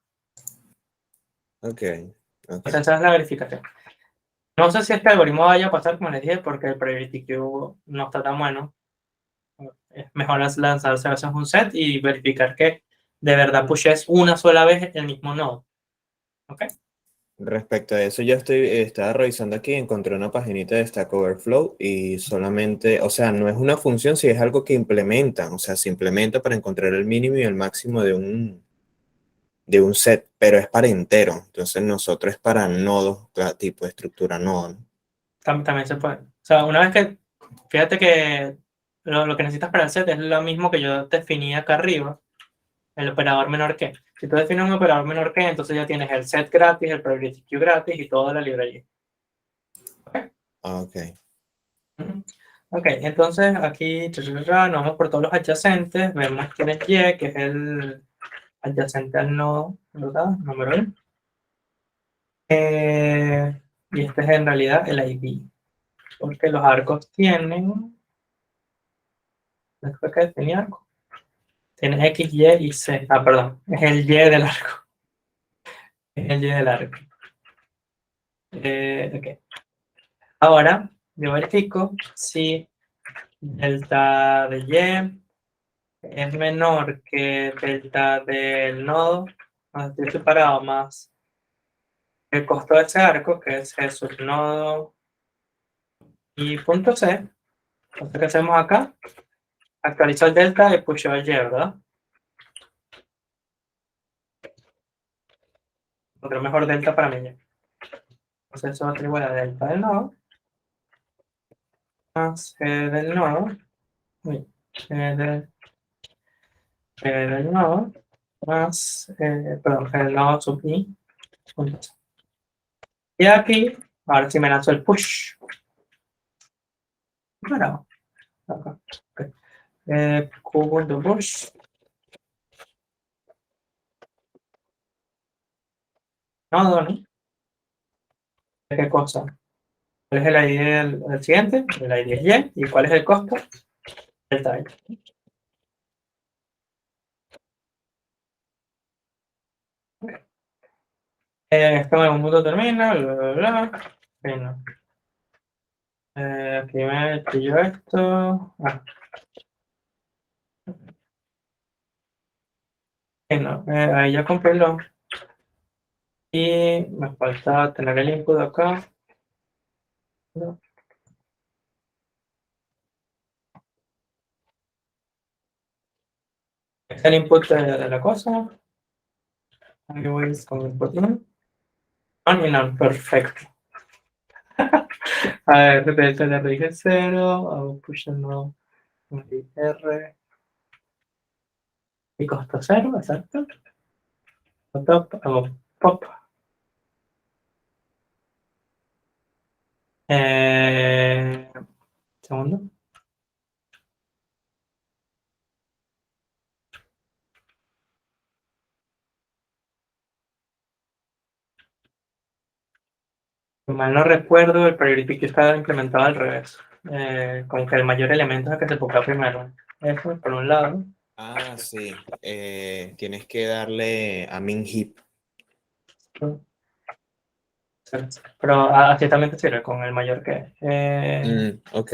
Ok. Ok. Entonces esa es la verificación. No sé si este algoritmo vaya a pasar, como les dije, porque el priority queue no está tan bueno. Es mejor lanzarse a veces un set y verificar que de verdad pushes una sola vez el mismo nodo. ¿Ok? Respecto a eso, yo estaba revisando aquí y encontré una paginita de Stack Overflow y solamente, o sea, no es una función, si es algo que implementan, o sea, se implementa para encontrar el mínimo y el máximo de un set, pero es para entero. Entonces nosotros es para nodos, tipo de estructura nodo, ¿no? También se puede. O sea, una vez que, fíjate que lo que necesitas para el set es lo mismo que yo definí acá arriba, el operador menor que. Si tú defines un operador menor que, entonces ya tienes el set gratis, el priority queue gratis y toda la librería. Ok. Ujú. Ok, entonces aquí nos vamos por todos los adyacentes, vemos quién es Y, que es el adyacente al nodo, ¿verdad? Número 1. Y este es en realidad el ID, porque los arcos tienen, ¿no fue que tenía arco? Tiene X, Y y Z. Ah, perdón, es el Y del arco. Es el Y del arco. Ok. Ahora, yo verifico si delta de Y es menor que delta del nodo, más estoy separado, más el costo de ese arco, que es G subnodo y punto C. Entonces, ¿qué hacemos acá? Actualizo el delta y pusheo el Y, ¿verdad? Otro mejor delta para mí. Entonces, eso va a ser igual a delta del nodo más G del nodo. Uy, del nodo más, perdón, G del nodo sub I. Punto C. Y aquí, ahora sí me lanzo el push. Bueno, acá. Ok. Q.push. Nodo, ¿no? ¿Qué cosa? ¿Cuál es el ID del siguiente? El ID es Y. ¿Y cuál es el costo? Delta Y. Esto en algún punto termina, bla, bla, bla. Bueno, aquí me pillo esto. Ah, bueno, ahí ya compré lo. Y me falta tener el input acá. ¿No? Es el input de la cosa. Ahí voy con el input no. Y no, perfecto. A ver, delta le rige 0, hago push no, R, y costo 0, exacto. Top, hago pop. Segundo. Si mal no recuerdo, el priority que estaba implementado al revés. Como que el mayor elemento es el que se ponga primero. Eso, por un lado. Ah, sí. Tienes que darle a min heap. Pero así también te sirve con el mayor que. Ok.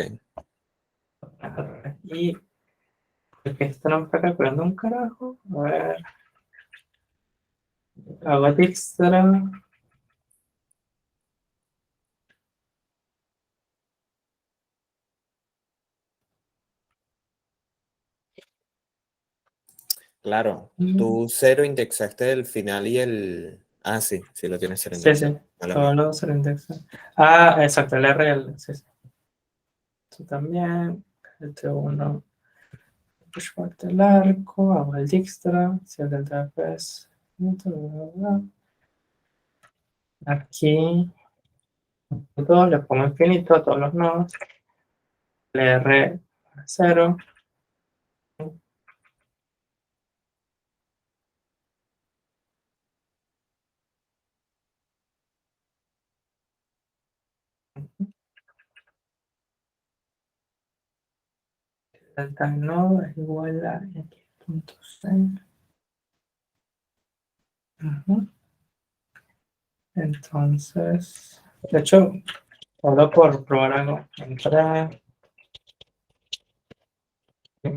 Y porque esto no me está calculando un carajo. A ver. Hago extra. Claro. Tú cero indexaste el final y el. Ah, sí, sí lo tienes cero Sí, sí. indexado. Mala Todos mía. los se lo indexan. Ah, exacto, el R y el. Sí, sí. Esto también. Este uno. Push parte el arco. Hago el extra. Si el delta es. Aquí. Todo, le pongo infinito a todos los nodos. El R 0. Delta del nodo es igual a x.6. Entonces, de hecho, solo por probar algo, entra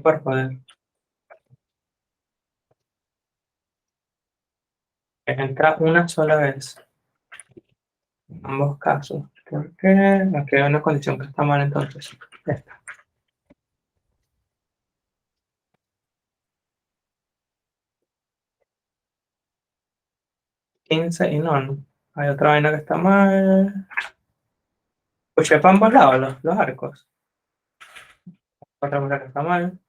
por poder. Entra una sola vez, en ambos casos. Porque aquí hay una condición que está mal entonces. Esta. 15 y no. Hay otra vaina que está mal. Puché para ambos lados los arcos. Otra vaina que está mal.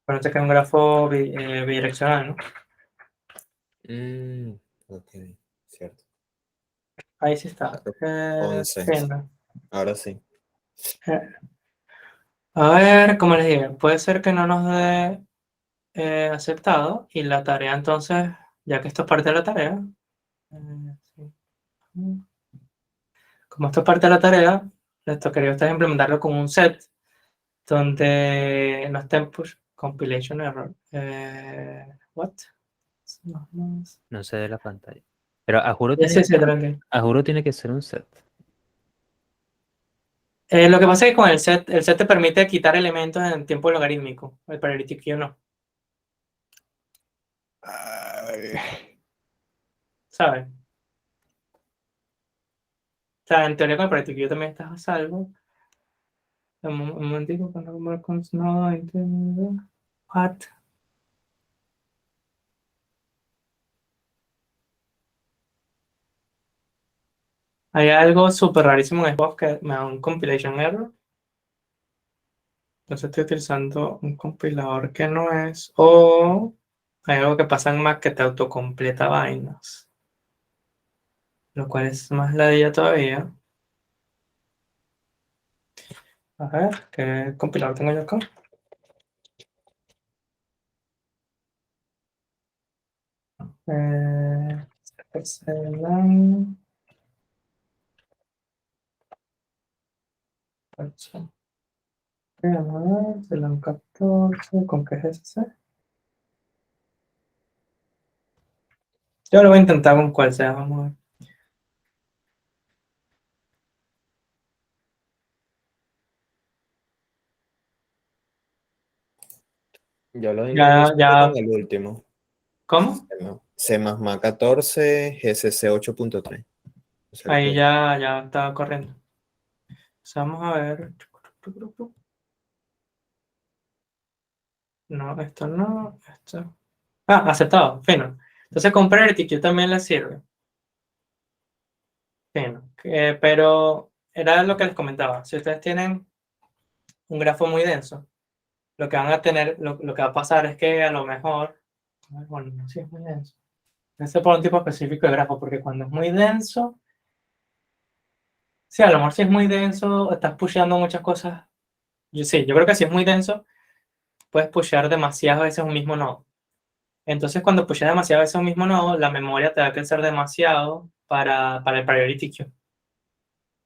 Parece que es un grafo bidireccional, ¿no? Ok, cierto. Ahí sí está. 11. Fino. Ahora sí. Eh, A ver, como les dije, puede ser que no nos dé aceptado y la tarea entonces, ya que esto es parte de la tarea, sí. Como esto es parte de la tarea, les tocaría a ustedes implementarlo con un set donde no estén push compilation error. What? No se ve la pantalla. Pero Sí, sí, tranquilo. a juro tiene que ser un set. Lo que pasa es que con el set te permite quitar elementos en tiempo logarítmico. El priority queue no, ¿sabes? O sea, en teoría con el priority queue también estás a salvo. Un momentico, cuando no entiendo. What? Hay algo súper rarísimo en Xbox que me da un compilation error. Entonces estoy utilizando un compilador que no es. O hay algo que pasa en Mac que te autocompleta vainas. Lo cual es más ladilla todavía. A ver, ¿qué compilador tengo yo acá? Excel, Celan 14, ¿con qué es ese? Yo lo voy a intentar con cuál sea, vamos a ver. Yo lo Ya, intento siempre ya, con el último. ¿cómo? C++ 14, GCC 8.3. Eso es lo Ahí que- ya está corriendo. Entonces, vamos a ver. No, esto no, esto. Ah, aceptado, fino. Entonces con Priority Queue también le sirve. Fino. Pero era lo que les comentaba. Si ustedes tienen un grafo muy denso, lo que van a tener, lo que va a pasar es que a lo mejor, bueno, no sé si es muy denso. Ese por un tipo específico de grafo, porque cuando es muy denso, sí, a lo mejor si es muy denso, estás pusheando muchas cosas. Yo creo que si es muy denso, puedes pushear demasiadas veces un mismo nodo. Entonces, cuando pusheas demasiadas veces un mismo nodo, la memoria te va a crecer demasiado para el priority queue.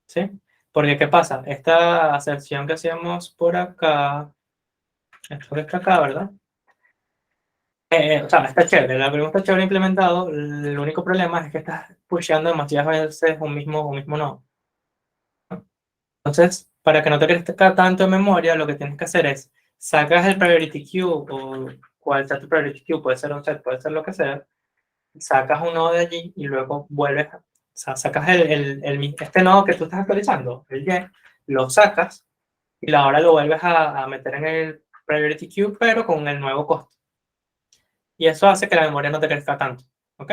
¿Sí? Porque, ¿qué pasa? Esta aserción que hacíamos por acá, esto que está acá, ¿verdad? O sea, está chévere, la pregunta está chévere implementado, el único problema es que estás pusheando demasiadas veces un mismo nodo. Entonces, para que no te crezca tanto en memoria, lo que tienes que hacer es, sacas el priority queue o cuál sea tu priority queue, puede ser un set, puede ser lo que sea, sacas un nodo de allí y luego vuelves, o sea, sacas este nodo que tú estás actualizando, el Y, lo sacas y ahora lo vuelves a meter en el priority queue, pero con el nuevo costo. Y eso hace que la memoria no te crezca tanto, ¿ok?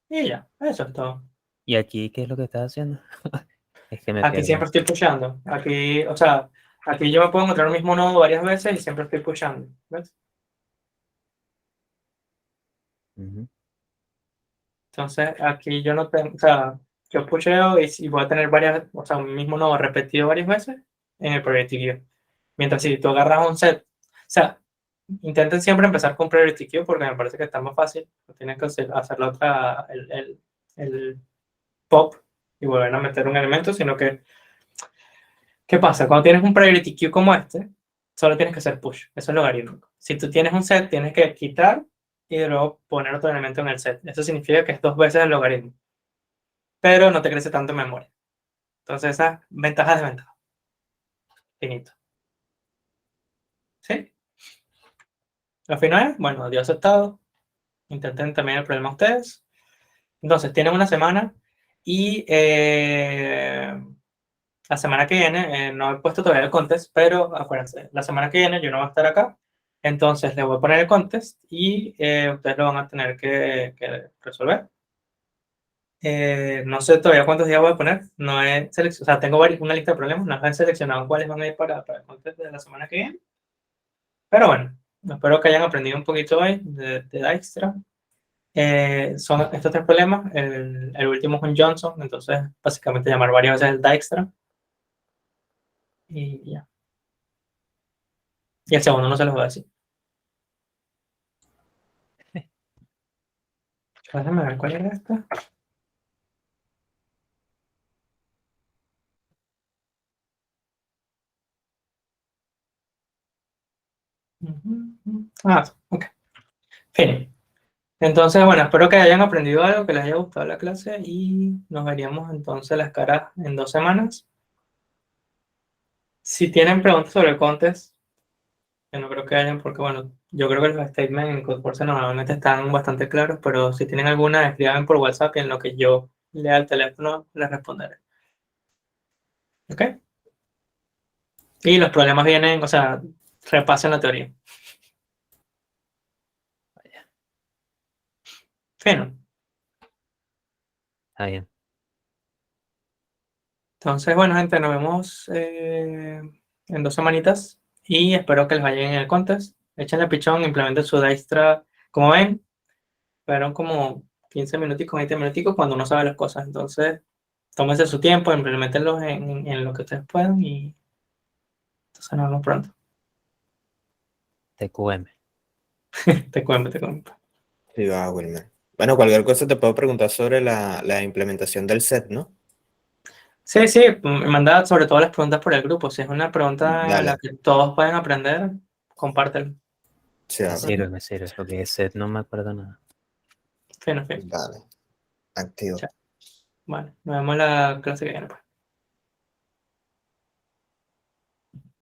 Y ya, eso es todo. ¿Y aquí qué es lo que estás haciendo? Es que me Aquí pierdo. siempre estoy pushando. Aquí, o sea, aquí yo me puedo encontrar el mismo nodo varias veces y siempre estoy pushando. ¿Ves? Ujú. Entonces, aquí yo no tengo, o sea, yo pusheo y voy a tener varias, o sea, un mismo nodo repetido varias veces en el priority queue. Mientras si tú agarras un set, o sea, intenten siempre empezar con priority queue porque me parece que está más fácil. No tienes que hacer la otra, el pop y volver a meter un elemento, sino que, ¿qué pasa? Cuando tienes un priority queue como este, solo tienes que hacer push. Eso es logarítmico. Si tú tienes un set, tienes que quitar y luego poner otro elemento en el set. Eso significa que es dos veces el logaritmo, pero no te crece tanto en memoria. Entonces, esas ventajas, desventajas. Finito. ¿Sí? Lo final es, bueno, dio aceptado. Intenten también el problema ustedes. Entonces, tienen una semana y la semana que viene, no he puesto todavía el contest, pero acuérdense, la semana que viene yo no voy a estar acá. Entonces, le voy a poner el contest y ustedes lo van a tener que resolver. No sé todavía cuántos días voy a poner. No he seleccionado, o sea, tengo una lista de problemas. No he seleccionado cuáles van a ir para el contest de la semana que viene. Pero bueno, espero que hayan aprendido un poquito hoy de Dijkstra. Son estos tres problemas. El último es un Johnson, entonces básicamente llamar varias veces el Dijkstra. Y ya. Y el segundo no se los voy a decir. Déjame ver cuál era esta. Ok. Fin. Entonces, bueno, espero que hayan aprendido algo, que les haya gustado la clase y nos veríamos entonces las caras en 2 semanas. Si tienen preguntas sobre el contest, que no creo que hayan, porque bueno, yo creo que los statements en Codeforce normalmente están bastante claros, pero si tienen alguna, escriban por WhatsApp y en lo que yo lea al teléfono les responderé. ¿Ok? Y los problemas vienen, o sea, repasen la teoría. Fino. Está bien. Entonces, bueno, gente, nos vemos en 2 semanitas y espero que les vaya bien en el contest. Échenle pichón, implementen su Dijkstra. Como ven, fueron como 15 minuticos, 20 minuticos cuando uno sabe las cosas. Entonces, tómense su tiempo, implementenlos en lo que ustedes puedan y entonces nos vemos pronto. TQM. Te cuento, te cuento. Sí, va, Wilmer. Bueno, cualquier cosa te puedo preguntar sobre la implementación del set, ¿no? Sí, sí, me manda sobre todo las preguntas por el grupo. Si es una pregunta en la Dale. que todos pueden aprender, compártelo. Sí, va, Me sirve, porque ese no me acuerdo nada. Fino, fino. dale. Activo. Chao. Vale, nos vemos la clase que viene, pues.